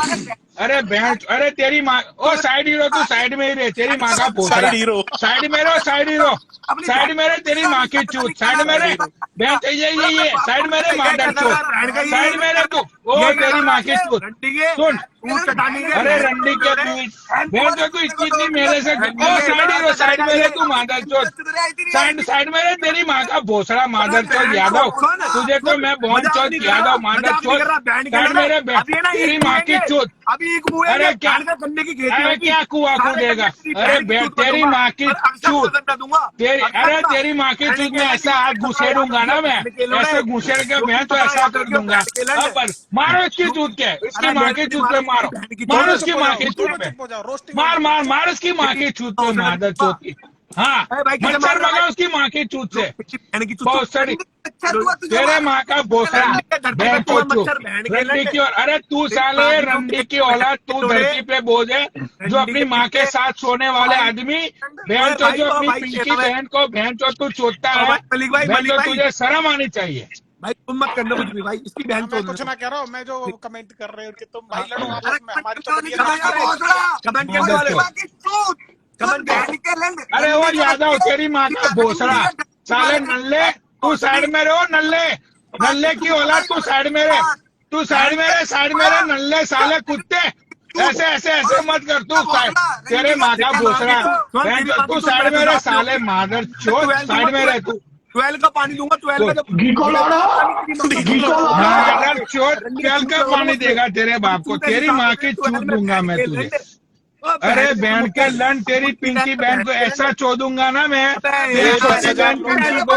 अरे बहन, अरे तेरी माँ, ओ साइड हीरो, तू साइड में ही रहे, तेरी माँ का भोसड़ा। Side hero. साइड में रहो, साइड हीरो, साइड में रहे, तेरी माँ की चूत, साइड में रहे बहन, ये साइड में रहे मादर चोत, साइड में रहे तू, ओ तेरी माँ की चूत। सुन, अरे रंडी के बीच बहन जो तू इतनी मेरे से, ओ साइड हीरो, साइड में रहे तू मादर चोत, साइड में रहे, तेरी माँ का भोसड़ा मादर चोत यादव, तुझे तो मैं बहुत चोत यादव मादर चोत, साइड में रहे तेरी माँ की चूत। अभी एक मुंह अरे क्या, करने की अरे क्या कुआ कूदेगा, अरे तेरी माँ की चूत, तेरी, अरे तेरी माँ की चूत में ऐसा हाथ घुसेड़ूंगा ना मैं, ऐसे घुसेड़ के मैं तो ऐसा कर दूंगा। अब मारो इसकी चूत के, इसकी माँ की चूत पे मारो, मारो इसकी माँ की चूत पे, मार मार मार उसकी माँ की चूत पे मादर चोत की। हाँ, मच्छर भगा उसकी माँ की चूत से, बहुत सारी तेरे माँ का भोसड़ा बहन चोचू रंडी की। और अरे तू साले रंडी की औलाद, तू धरती पे बोझ है जो अपनी माँ के साथ सोने वाले आदमी, बहन चो जो अपनी पिंकी बहन को बहन चो तू चोटता है, बहन चो तुझे शर्म आनी चाहिए। भाई तुम मत करना कुछ भी भाई, इसकी बहन मैं कुछ ना कह रहा हूँ, मैं जो कमेंट कर रहे हो कि तुम भाई लड़ो आपस में, हमारी तो अरे और यादव तेरी माँ का भोसड़ा साले नल्ले, तू साइड में रहो, नल्ले नल्ले की औलाद, तू साइड में रहे, तू साइड में रहे, साइड में रहे नल्ले साले कुत्ते, ऐसे ऐसे ऐसे मत कर तू, तेरे माँ का भोसड़ा तू साइड में रहे साले मादर चोट, साइड में रहे तू। 12 का पानी दूंगा, 12 का मादर चोट 12 का पानी देगा तेरे बाप को, तेरी माँ की चूत दूंगा मैं तुझे। अरे बहन के लन, तेरी पिंकी बहन को ऐसा चोदूंगा ना मैं, तेरी छोटी बहन पिंकी को।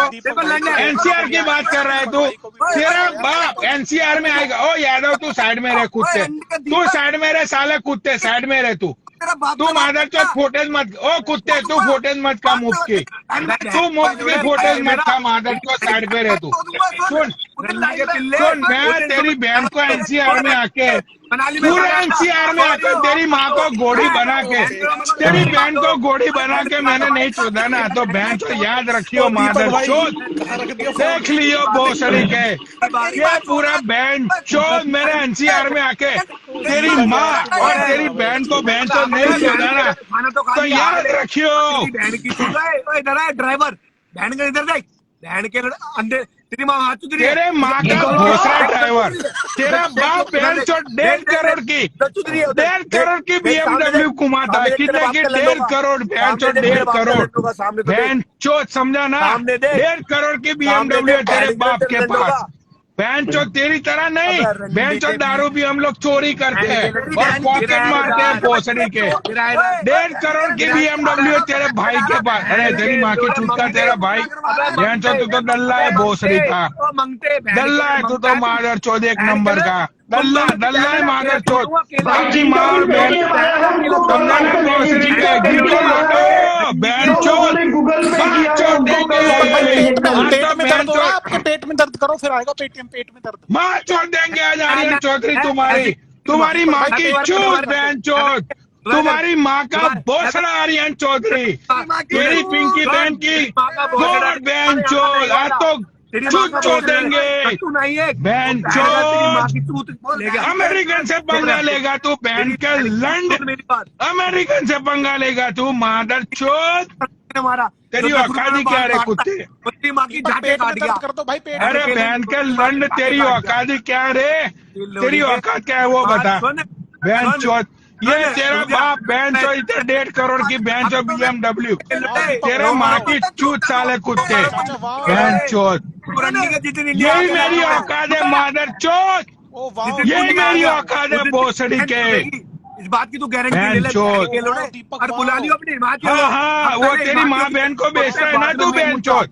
एनसीआर की बात कर रहा है तू, तेरा बाप एनसीआर में आएगा। ओ यादव तू साइड में रहे कुत्ते, तू साइड में रहे साले कुत्ते, साइड में रहे तू मादर चौथ फोटेज मत, ओ कुत्ते तू फोटेज मत का मुफ्त की, तू मुफ्त की फोटेज मत का मादर चौथ, साइड पे रहे तू। सुन मैं तेरी बहन को एनसीआर में आके, पूरे एनसीआर में आके तेरी माँ को गोड़ी बना के, तेरी बहन को गोड़ी बना के मैंने नहीं चोदा ना, तो बहन को याद रखियो मादर चौथ, देख लियो भोसड़ी के, ये पूरा बहन चौथ मेरे एनसीआर में आके तेरी माँ और तेरी बहन को बहन तो नहीं चोदा ना, तो याद रखियो। बहन की इधर है ड्राइवर, बहन का इधर देख, बहन के अंदर तेरी माँ हाथ, तेरे माँ का भोसड़ा ड्राइवर, तेरा बाप बहन चो 1.5 करोड़ की 1.5 करोड़ की BMW घुमाता है, कितने की 1.5 करोड़ बहन चो 1.5 करोड़ बहन चोट, समझा ना, 1.5 करोड़ की BMW तेरे बाप के पास, बहन चो तेरी तरह नहीं, बहन चो दारू भी हम लोग चोरी करते हैं और पॉकेट मारते हैं भोसड़ी के। 1.5 करोड़ की BMW तेरे भाई के पास, अरे तेरी माँ की चूत का तेरा भाई, बहन चो तू तो डल्ला है भोसड़ी का, डल्ला है तू तो मादर चौथ एक नंबर का, डल्ला है मादर चौथ, आपकी माँ और बहन भोसड़ी के गिरको लौटो बहन चौथ, आपके पेट में दर्द करो फिर आएगा पेटीएम, पेट में दर्द माँ छोड़ देंगे आज आर्यन चौधरी, तुम्हारी माँ की चूत बहन चौथ, तुम्हारी माँ का भोसड़ा आर्यन चौधरी, तेरी पिंकी बहन की गोड़ बहन चौथ, आज तो चूत छोड़ देंगे बहन चौथ, अमेरिकन से पंगा लेगा तू बहन के लंड, अमेरिकन से पंगा लेगा तू मादर चौथ, तेरी औकात ही क्या रे कुत्ते, कर दो भाई पेट, अरे बहन के लंड तेरी औकात ही क्या रे, तेरी औकात क्या है वो बता बहन चौथ, ये तेरा बाप बहन चो इधर 1.5 करोड़ की बहन चो BMW, तेरा माँ की चूत साले कुत्ते बहन चौथ, यही मेरी औकात है मादर चौथ, यही मेरी औकात है भोसड़ी के, इस बात की तू गारंटी और बुला लियो अपनी माँ, हाँ वो तेरी माँ बहन को बेचता है ना तू बहन चौथ,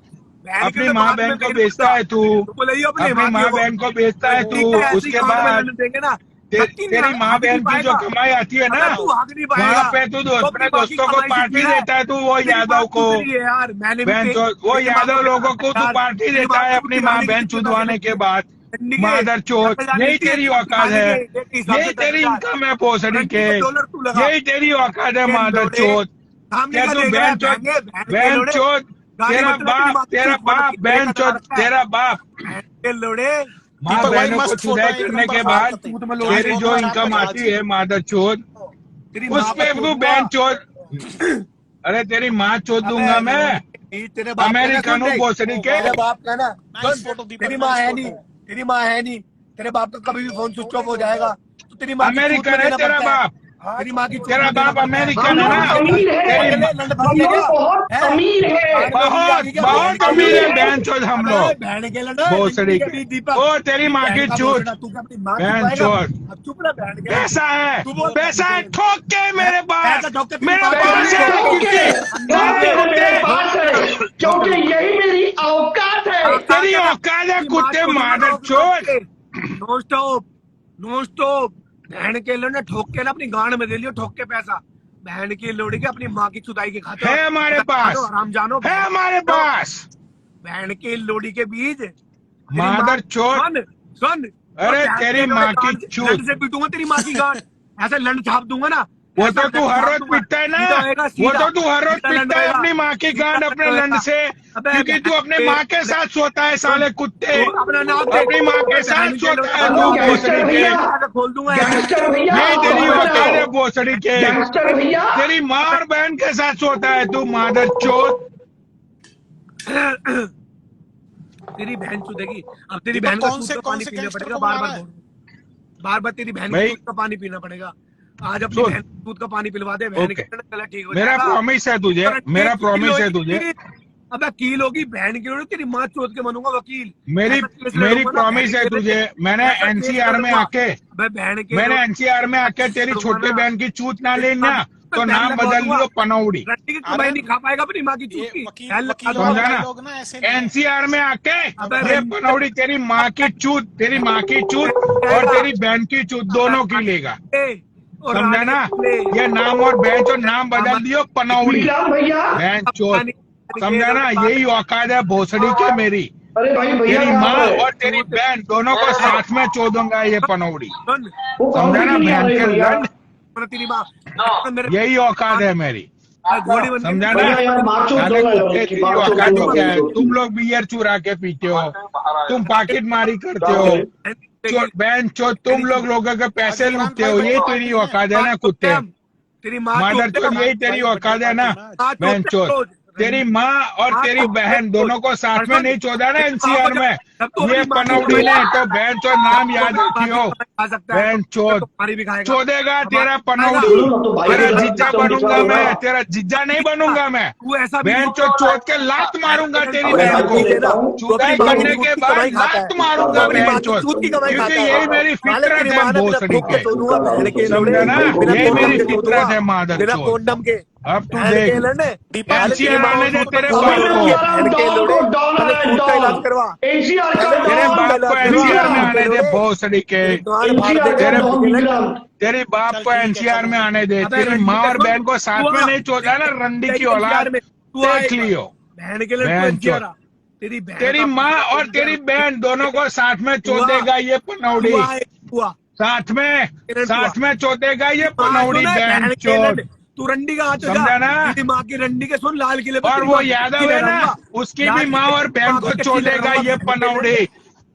अपनी माँ बहन को बेचता है तू, अपनी माँ बहन को बेचता है तू, उसके बाद तेरी माँ बहन की जो कमाई आती है ना वहाँ पे तू अपने दोस्तों को पार्टी देता है, तू वो यादव को बहन चौथ, वो यादव लोगों को तू पार्टी देता है अपनी माँ बहन चुदवाने के बाद, मादर चौथ, यही तेरी औकात है, यही तेरी इनकम है भोसड़ी के, यही तेरी औकात है मादर चौथ, क्या तू बहन चौथ, तेरा बाप बहन चौथ, तेरा बाप माँ दीपक भाई बहनों को मस्त फोटो चुदाई है, एक करने नंबर के बात बाद करते हैं। तू तो मैं तेरी लोड़ी जो फोटो इनकम चार आती है मादर चोद तेरी उस माँ पे को तू चोद बहन दूंगा। चोद, अरे तेरी माँ चोद अबे दूंगा मैं। नहीं, तेरे बाप का ना अमेरिकन सुन हूँ देख, भोसड़ी ओ के। तेरे वाह, बाप का ना नाइस सुन, फोटो दीपक, तेरी माँ नाइस है फोटो। नहीं, तेरी माँ है नहीं, तेरे बाप का कभी भी फोन स्विच ऑफ हो जाएगा, तो तेरी माँ की चूत में अमेरिकन है देना तेरा पड़ता है। बाप, तेरी माँ की चूत तेरा में देना बाप पड़ता है। अमेरिकन हम है लोग ना। अमीर तेरी हैं, लंड हम फंस लोग क्या बहुत है? अमीर हैं, कान में ऊँगली आ गई बहुत क्या? बहुत बहन के अमीर है लंडे। बहन चोद हम अबे लोग बहन के लंडे, भोसड़ी लंडे के के। बीच दीपक, ओ तेरी माँ बहन की का चूत, भोसड़ा, तू क्या अपनी माँ की बहन पाएगा? चोद। अब चुप रह बहन के लंडे, पैसा है, तू बोल बहन पैसा के है, लंडे। ठोक के मेरे पैसा पास, ठोक के तेरी मेरे माँ की पास गांड है ठोक क्योंकि पैसे साले मेरे कुत्ते पास है, क्योंकि यही मेरी औकात है। तेरी औकात है कुत्ते मादर चोद। No stop, no stop. बहन के लंडे ठोक के ना अपनी गांड में दे लियो, ठोक के पैसा। बहन की लोड़ी के अपनी माँ की चुदाई के खाते है हमारे पास, आराम जानो है हमारे पास। बहन की लोड़ी के बीज तेरी माँ। मादर चोद, सुन सुन, और अरे बहन तेरी के लोड़े माँ की गांड से- चूत। लंड से पीटूंगा तेरी माँ की गांड, ऐसे लंड छाप दूंगा ना, वो ऐसा तो तू लंड हर छाप रोज दूंगा। पीटता है ना, सीधा होएगा, वो सीधा तो तू हर रोज सीधा लंड पीटता है होएगा, अपनी माँ की सीधा गांड लंड अपने लंड होएगा। से, अबे क्योंकि तू अपने बहन माँ के के- साथ सोता है साले कुत्ते। तू अपना नाम दे, अपनी माँ के अबे साथ बहन के लोड़े सोता है का तू नाम दे, भोसड़ी गैंगस्टर के। भैया, ऐसे खोल दूंगा ऐसे। गैंगस्टर भैया, यही तेरी और औकात है बताओ, भोसड़ी के। गैंगस्टर भैया, तेरी माँ और बहन के साथ सोता है तू मादर चोद। तेरी बहन चुदेगी, अब तेरी दीपक बहन का कौन दूध से का कौन पानी से पीना गैंगस्टर पड़ेगा, को बार बुला बार रहा है? बोल, बार बार तेरी बहन के भाई दूध का पानी पीना पड़ेगा। आज अपनी सुन, बहन के दूध का पानी पिलवा दे, बहन के ओके, गला ठीक हो मेरा जाएगा। प्रॉमिस है तुझे, और मेरा कील प्रॉमिस है होगी तुझे। कील। अबे कील होगी बहन की लोड़ी, तेरी माँ चोद के बनूंगा वकील। मेरी ऐसा केस मेरी लड़ूंगा ना बहन प्रॉमिस है के तुझे। लिए, मैंने ऐसा केस एनसीआर में लड़ूंगा। आके अबे बहन के मैंने लोड़ी एनसीआर में आके तेरी लड़ूंगा छोटे ना, बहन की चूत ना तेरी ली माँ ना, की तो बैन नाम लगवा बदल दूंगा। लियो पनौड़ी। रंडी की अरे कमाई नहीं खा पाएगा अपनी माँ की चूत ये की। वकील बैन लगा वकीलों दूंगा वाले समझा ना, डायलॉग ना ऐसे नहीं है। एनसीआर में आके अबे ये रंडी पनौड़ी तेरी माँ की चूत, तेरी माँ की चूत और तेरी बहन की चूत दोनों की लेगा। और समझा रानी ना, ले। ये नाम और बहन चोद नाम बदल दियो पनौड़ी, विक्रांत भैया, बहन चोद। रानी समझा ना, यही औकात है भोसड़ी के मेरी। अरे भाई भैया तेरी कहाँ माँ पर है? और तेरी बहन दोनों को साथ में चोदूंगा ये पनौड़ी। सुन, वो कौन समझा सी ना क्यों नहीं आ बहन रही के भैया? लंड, तेरी माँ मेरे यही औकात है मेरी। घोड़ी बन समझा के ना, भैया यार माचो साले दो ना यार, कुत्ते उसकी तेरी माचो औकात ही दो क्या है? ना। तुम लोग बियर चुरा के पीते हो, तुम पाकिट मारी करते हो, बहन चोद तुम लोगों के पैसे आज विक्रांत लूटते भाई हो, यही बर्थडे तेरी पार्टी है। औकात है ना कुत्ते। तेरी माँ मादर चोदते चोद हम। यही तेरी भाई औकात बर्थडे है ना पार्टी में आज। बहन चोद। तेरी माँ और तेरी बहन दोनों को साथ में नहीं चोदा ना एनसीआर में, ये पनौड़ी ने तो बहन चोद नाम याद रखियो। बहन चोद तुम्हारी भी खाएगा। चोदेगा तेरा बोलो पनौड़ी, ना तो भाई तेरा के साथ जीजा सिस्टम बनूंगा दिखा दो मैं, ना। तेरा जीजा नहीं बनूंगा मैं। तू ऐसा बहन चोद चोद के लात मारूंगा तेरी अबे बहन भाई को, को देता हूँ। चुदाई तो करने अपनी के कमाई बाद खाता है, लात मारूंगा अपनी बहन माँ की चोद, चूत की कमाई क्योंकि खाता है। यही मेरी साले फितरत तेरी है माँ ने बिना भोसड़ी फूक के के। चोदूंगा बहन के लोड़े, समझा ना, बिना यही कोंडम मेरी के फितरत चोदूंगा, है मादर बिना चोद। कोंडम के अब तू बहन देख, के लड़ने। दीपक साले तेरी एनसीआर माँ आने को दे चूत तेरे का अभी बाप मैं को, बुला रहा बहन हूँ के डॉन लोड़े, को, डॉन साले आ रहा है, चूत का इलाज डॉन। करवा, एनसीआर का तेरे डॉन, बाप को एनसीआर में आने दे भोसड़ी के, गांड फाड़ एनसीआर का देंगे डॉन बहन के लड़ने। विक्रांत। तेरे बाप चल को ठीक है, एनसीआर में चलो। आने दे। अबे तेरी रंडी माँ के और सुन, बहन को साथ में नहीं चोदा ना, रंडी की औलाद में तू देख आएगा लियो। बहन के लड़के बहन चोद, एनसीआर तेरी बहन तेरी का माँ और तेरी बहन दोनों को साथ में चोदेगा ये पनौड़ी, हुआ साथ में चोदेगा ये माँ पनौड़ी सुन बहन बहन के लड़, चोद। तू रंडी का हाथ हो जा, समझा ना, तेरी माँ की रंडी के सुन, लाल किले पे और तेरी वो माँ की यादव टक्की है ना, लहराऊंगा, उसकी लाल भी माँ किले और पे बहन माँ को की टक्की चोदेगा लहराऊंगा ये बहन के पनौड़ी, लड़,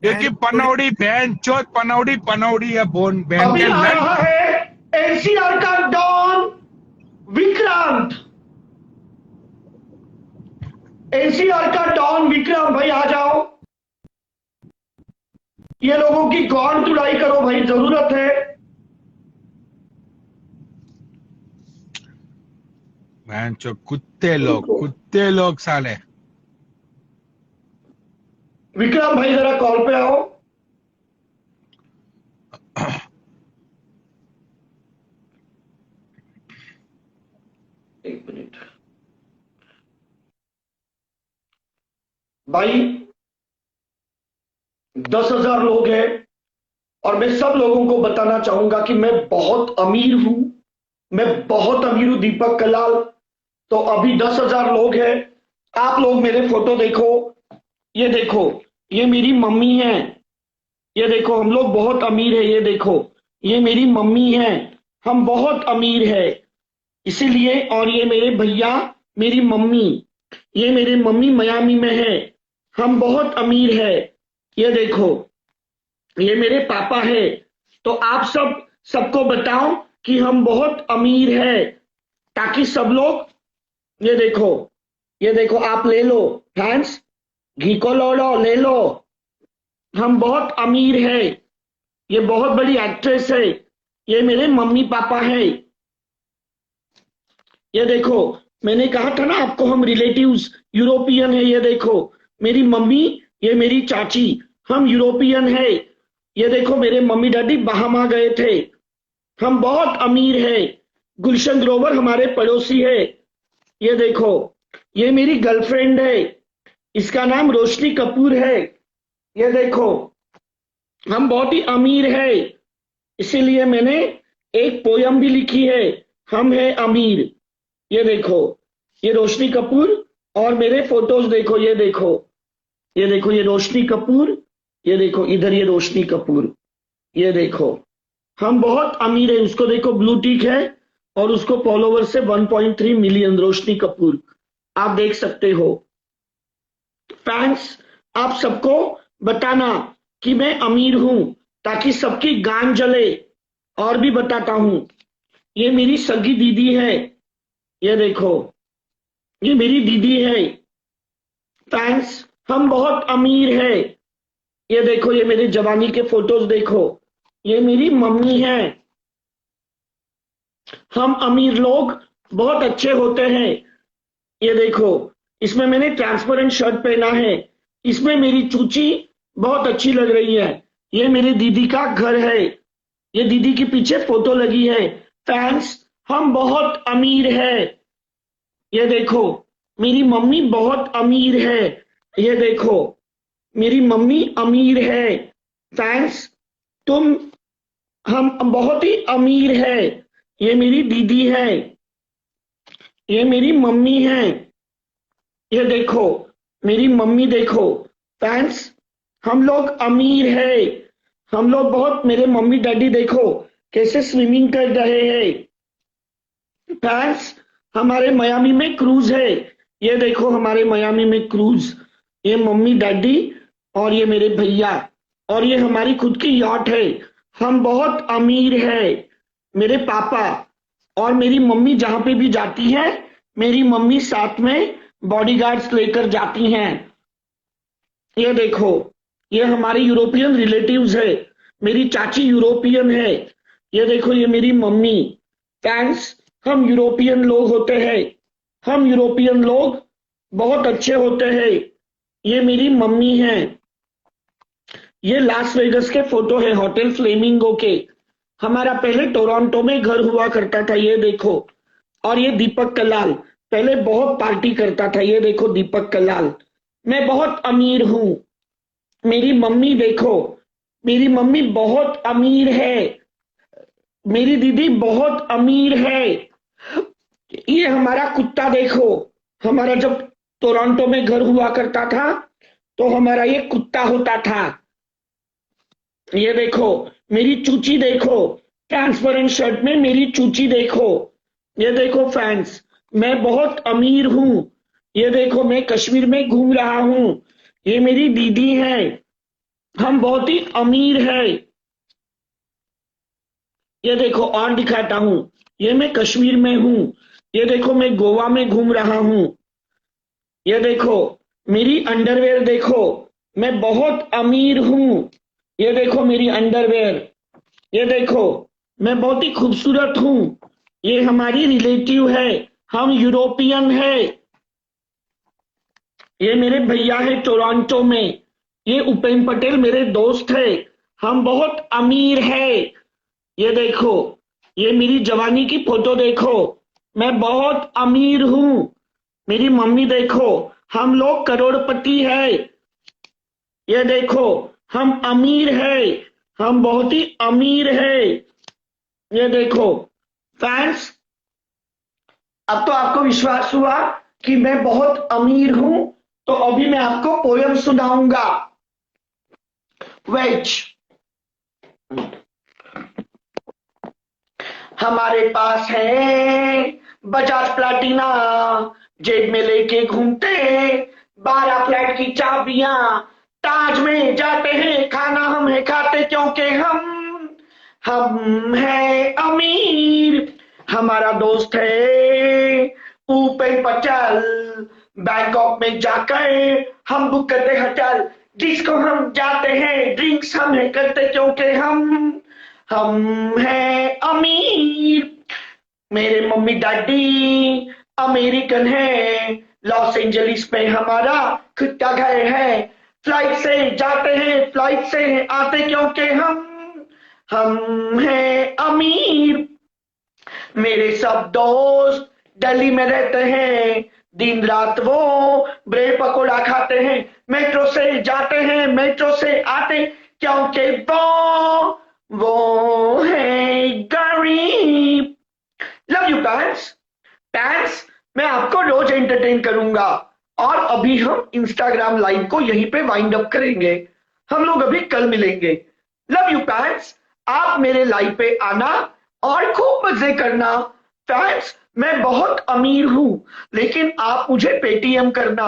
क्योंकि पनौड़ी बहन चोद, पनौड़ी पनौड़ी है बोन बहन अभी के आ लड़। रहा है एनसीआर का डॉन विक्रांत। एनसीआर का डॉन विक्रांत भाई आ जाओ, ये लोगों की गौर तुड़ाई करो भाई, जरूरत है। बहन चोद कुत्ते लोग साले। विक्रांत भाई जरा कॉल पे आओ। एक मिनट भाई, 10,000 लोग हैं और मैं सब लोगों को बताना चाहूंगा कि मैं बहुत अमीर हूं, मैं बहुत अमीर हूं दीपक कलाल। तो अभी 10,000 लोग हैं, आप लोग मेरे फोटो देखो, ये देखो, ये मेरी मम्मी है, ये देखो हम लोग बहुत अमीर है, ये देखो ये मेरी मम्मी है, हम बहुत अमीर है इसीलिए। और ये मेरे भैया, मेरी मम्मी, ये मेरे मम्मी मियामी में है, हम बहुत अमीर है, ये देखो ये मेरे पापा है। तो आप सबको बताओ कि हम बहुत अमीर है, ताकि सब लोग ये देखो आप ले लो फ्रेंड्स, घी को ले लो। हम बहुत अमीर है। ये बहुत बड़ी एक्ट्रेस है। ये मेरे मम्मी पापा है। ये देखो, मैंने कहा था ना आपको हम रिलेटिव्स यूरोपियन है। ये देखो मेरी मम्मी, ये मेरी चाची, हम यूरोपियन है। ये देखो मेरे मम्मी डैडी बहामा गए थे। हम बहुत अमीर है। गुलशन ग्रोवर हमारे पड़ोसी है। ये देखो, ये मेरी गर्लफ्रेंड है, इसका नाम रोशनी कपूर है। ये देखो हम बहुत ही अमीर है, इसीलिए मैंने एक पोयम भी लिखी है, हम है अमीर। ये देखो, ये रोशनी कपूर और मेरे फोटोज देखो। ये देखो ये रोशनी कपूर। ये देखो इधर ये रोशनी कपूर। ये देखो हम बहुत अमीर है। उसको देखो ब्लू टिक है और उसको फॉलोवर से 1.3 मिलियन। रोशनी कपूर आप देख सकते हो। फैंस आप सबको बताना कि मैं अमीर हूं, ताकि सबकी गान जले। और भी बताता हूं, ये मेरी सगी दीदी है। ये देखो ये मेरी दीदी है। फैंस हम बहुत अमीर है। ये देखो ये मेरे जवानी के फोटोज देखो। ये मेरी मम्मी है। हम अमीर लोग बहुत अच्छे होते हैं। ये देखो इसमें मैंने ट्रांसपेरेंट शर्ट पहना है। इसमें मेरी चूची बहुत अच्छी लग रही है। ये मेरी दीदी का घर है। ये दीदी के पीछे फोटो लगी है। फैंस हम बहुत अमीर है। ये देखो मेरी मम्मी बहुत अमीर है। ये देखो मेरी मम्मी अमीर है। फैंस हम बहुत ही अमीर है। ये मेरी दीदी है। ये मेरी मम्मी है। ये देखो मेरी मम्मी देखो। फैंस हम लोग अमीर है। हम लोग बहुत, मेरे मम्मी डैडी देखो कैसे स्विमिंग कर रहे हैं। फैंस हमारे मियामी में क्रूज है। ये देखो हमारे मियामी में क्रूज। ये मम्मी डैडी और ये मेरे भैया, और ये हमारी खुद की यॉट है। हम बहुत अमीर है। मेरे पापा और मेरी मम्मी जहां पे भी जाती है, मेरी मम्मी साथ में बॉडीगार्ड्स लेकर जाती हैं। ये देखो ये हमारे यूरोपियन रिलेटिव्स है। मेरी चाची यूरोपियन है। ये देखो ये मेरी मम्मी। थैंक्स हम यूरोपियन लोग होते हैं। हम यूरोपियन लोग बहुत अच्छे होते हैं। ये मेरी मम्मी है। ये लास वेगस के फोटो है होटल फ्लेमिंगो के। हमारा पहले टोरंटो में घर हुआ करता था। ये देखो, और ये दीपक कलाल पहले बहुत पार्टी करता था। ये देखो दीपक कलाल। मैं बहुत अमीर हूं। मेरी मम्मी देखो, मेरी मम्मी बहुत अमीर है। मेरी दीदी बहुत अमीर है। ये हमारा कुत्ता देखो। हमारा जब टोरंटो में घर हुआ करता था तो हमारा ये कुत्ता होता था। ये देखो मेरी चूची देखो, ट्रांसपेरेंट शर्ट में मेरी चूची देखो। ये देखो फैंस मैं बहुत अमीर हूं। ये देखो मैं कश्मीर में घूम रहा हूं। ये मेरी दीदी है। हम बहुत ही अमीर है। ये देखो और दिखाता हूं, ये मैं कश्मीर में हूं। ये देखो मैं गोवा में घूम रहा हूं। ये देखो मेरी अंडरवेयर देखो, मैं बहुत अमीर हूं। ये देखो मेरी अंडरवेयर। ये देखो मैं बहुत ही खूबसूरत हूं। ये हमारी रिलेटिव है। हम यूरोपियन है। ये मेरे भैया है टोरंटो में। ये उपेन पटेल मेरे दोस्त है। हम बहुत अमीर है। ये देखो ये मेरी जवानी की फोटो देखो, मैं बहुत अमीर हूं। मेरी मम्मी देखो, हम लोग करोड़पति है। ये देखो हम अमीर है। हम बहुत ही अमीर है। ये देखो फैंस अब तो आपको विश्वास हुआ कि मैं बहुत अमीर हूं। तो अभी मैं आपको पोयम सुनाऊंगा। वेज हमारे पास है बजाज प्लाटिना, जेब में लेके घूमते 12 फ्लैट की चाबियां, ताज में जाते हैं, खाना हम है खाते क्योंकि हम है अमीर। हमारा दोस्त है ऊपर पचल, बैंकॉक में जाकर हम बुक करते होटल, जिसको हम जाते हैं, ड्रिंक्स हम है करते क्योंकि हम है अमीर। मेरे मम्मी डैडी अमेरिकन है, लॉस एंजलिस में हमारा खुद का घर है। फ्लाइट से जाते हैं, फ्लाइट से आते क्योंकि हम हैं अमीर। मेरे सब दोस्त दिल्ली में रहते हैं, दिन रात वो ब्रेड पकौड़ा खाते हैं। मेट्रो से जाते हैं, मेट्रो से आते क्योंकि वो है गरीब। लव यू पैंट्स, मैं आपको रोज एंटरटेन करूंगा। और अभी हम इंस्टाग्राम लाइव को यहीं पे वाइंड अप करेंगे। हम लोग अभी कल मिलेंगे। लव यू पैंट्स, आप मेरे लाइव पे आना और खूब मजे करना। फैंस, मैं बहुत अमीर हूं, लेकिन आप मुझे पेटीएम करना,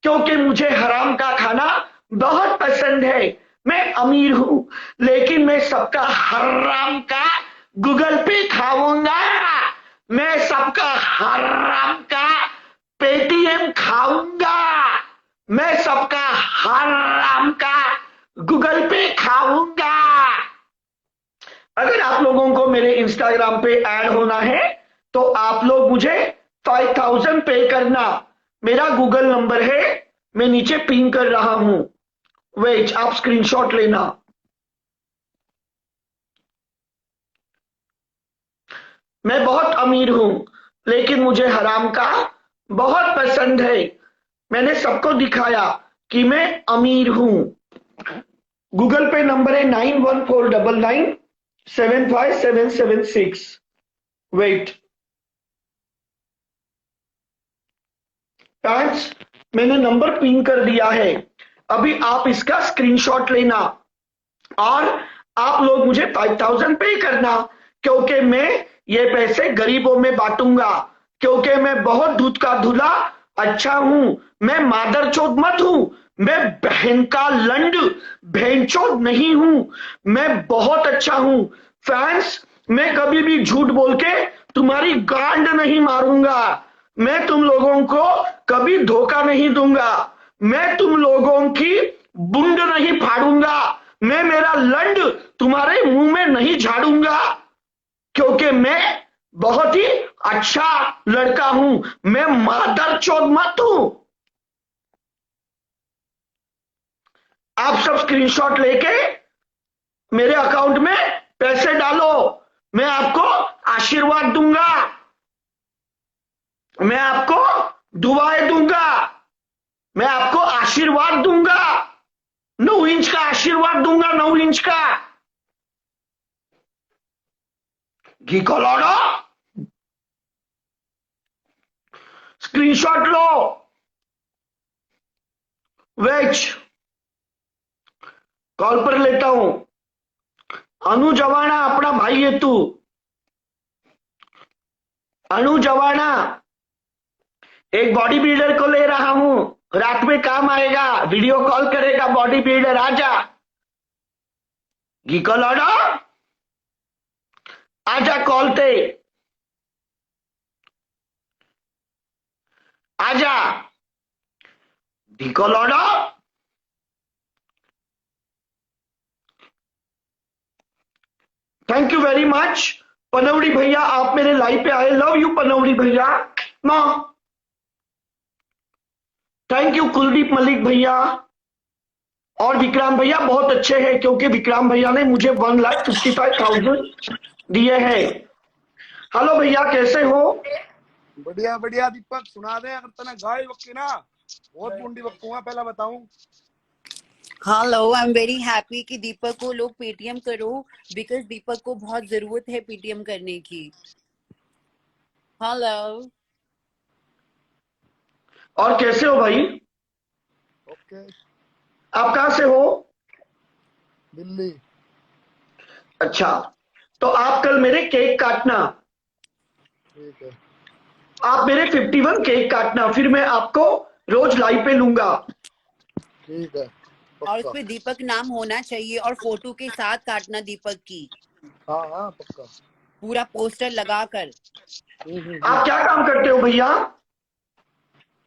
क्योंकि मुझे हराम का खाना बहुत पसंद है। मैं अमीर हूं, लेकिन मैं सबका हराम का गूगल पे खाऊंगा। मैं सबका हराम का पेटीएम खाऊंगा। मैं सबका हराम का गूगल पे खाऊंगा। अगर आप लोगों को मेरे इंस्टाग्राम पे ऐड होना है तो आप लोग मुझे 5000 पे करना। मेरा गूगल नंबर है, मैं नीचे पिन कर रहा हूं। वेट, आप स्क्रीनशॉट लेना। मैं बहुत अमीर हूं, लेकिन मुझे हराम का बहुत पसंद है। मैंने सबको दिखाया कि मैं अमीर हूं। गूगल पे नंबर है 9149975776। वेट, फ्रेंड्स, मैंने नंबर पिन कर दिया है। अभी आप इसका स्क्रीनशॉट लेना और आप लोग मुझे 5000 पे करना, क्योंकि मैं ये पैसे गरीबों में बांटूंगा। क्योंकि मैं बहुत दूध का धुला अच्छा हूं। मैं मादरचोद मत हूं, मैं बहन का लंड बहनचोद नहीं हूं। मैं बहुत अच्छा हूं। फैंस, मैं कभी भी झूठ बोल के तुम्हारी गांड नहीं मारूंगा। मैं तुम लोगों को कभी धोखा नहीं दूंगा। मैं तुम लोगों की बुंड नहीं फाड़ूंगा। मैं मेरा लंड तुम्हारे मुंह में नहीं झाड़ूंगा, क्योंकि मैं बहुत ही अच्छा लड़का हूं। मैं मादरचोद मत हूं। आप सब स्क्रीनशॉट लेके मेरे अकाउंट में पैसे डालो। मैं आपको आशीर्वाद दूंगा, मैं आपको दुआएं दूंगा, मैं आपको आशीर्वाद दूंगा। 9 इंच का आशीर्वाद दूंगा, 9 इंच का। घी को लौड़ो, स्क्रीनशॉट लो। वेच, कॉल पर लेता हूं। अनु जवाना अपना भाई है तू। अनु जवाना, एक बॉडी बिल्डर को ले रहा हूं, रात में काम आएगा, वीडियो कॉल करेगा बॉडी बिल्डर। आजा घी को लौड़ो, आजा कॉल पे, आजा घी को लौड़ो। थैंक यू वेरी मच पनौड़ी भैया, आप मेरे लाइव पे आए। लव यू पनौड़ी भैया। थैंक यू कुलदीप मलिक भैया और विक्रांत भैया, बहुत अच्छे हैं, क्योंकि विक्रांत भैया ने मुझे 1,55,000 दिए हैं। हेलो भैया, कैसे हो? बढ़िया बढ़िया दीपक, सुना दे। अगर तने गाय वक्की ना बहुत बूंदी वक्कूंगा, पहला बताऊं। Hello, I am very happy कि दीपक को लोग पेटीएम करो, बिकॉज दीपक को बहुत जरूरत है पेटीएम करने की। हेलो, और कैसे हो भाई? ओके। आप कहां से हो? दिल्ली। अच्छा, तो आप कल मेरे केक काटना। ठीक है। आप मेरे 51 केक काटना, फिर मैं आपको रोज लाइव पे लूंगा। ठीक है। और उस पे दीपक नाम होना चाहिए और फोटो के साथ काटना दीपक की, हाँ हाँ पक्का। पूरा पोस्टर लगाकर। आप क्या काम करते हो भैया?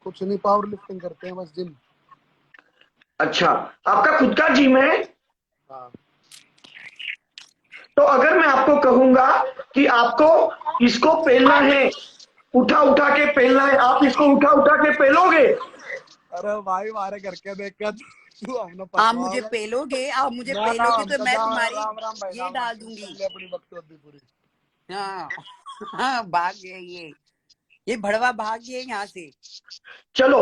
कुछ नहीं, पावर लिफ्टिंग करते हैं बस, जिम। अच्छा, आपका खुद का जिम है? हाँ। तो अगर मैं आपको कहूंगा कि आपको इसको पेलना है, उठा उठा के पेलना है, आप इसको उठा उठा के पेलोगे? अरे भाई मारे घर के देख कर तू हमने आप मुझे पेलोगे, आप मुझे पेलोगे तो मैं तुम्हारी ये राम डाल दूंगी। अपनी बकचोदी पूरी। हाँ हाँ, भाग गए ये भड़वा भाग गए यहाँ से। चलो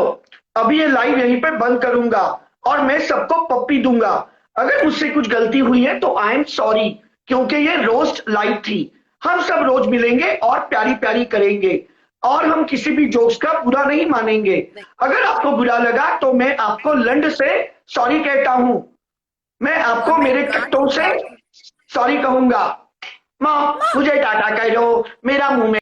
अभी ये लाइव यहीं पे बंद करूंगा और मैं सबको पप्पी दूंगा। अगर मुझसे कुछ गलती हुई है तो आई एम सॉरी, क्योंकि ये रोस्ट लाइव थी। हम सब रोज मिलेंगे और प्यारी प्यारी करेंगे और हम किसी भी जोक्स का बुरा नहीं मानेंगे। अगर आपको बुरा लगा तो मैं आपको लंड से सॉरी कहता हूं, मैं आपको मेरे कट्टों से सॉरी कहूंगा। माँ मुझे टाटा कह दो, मेरा मुंह में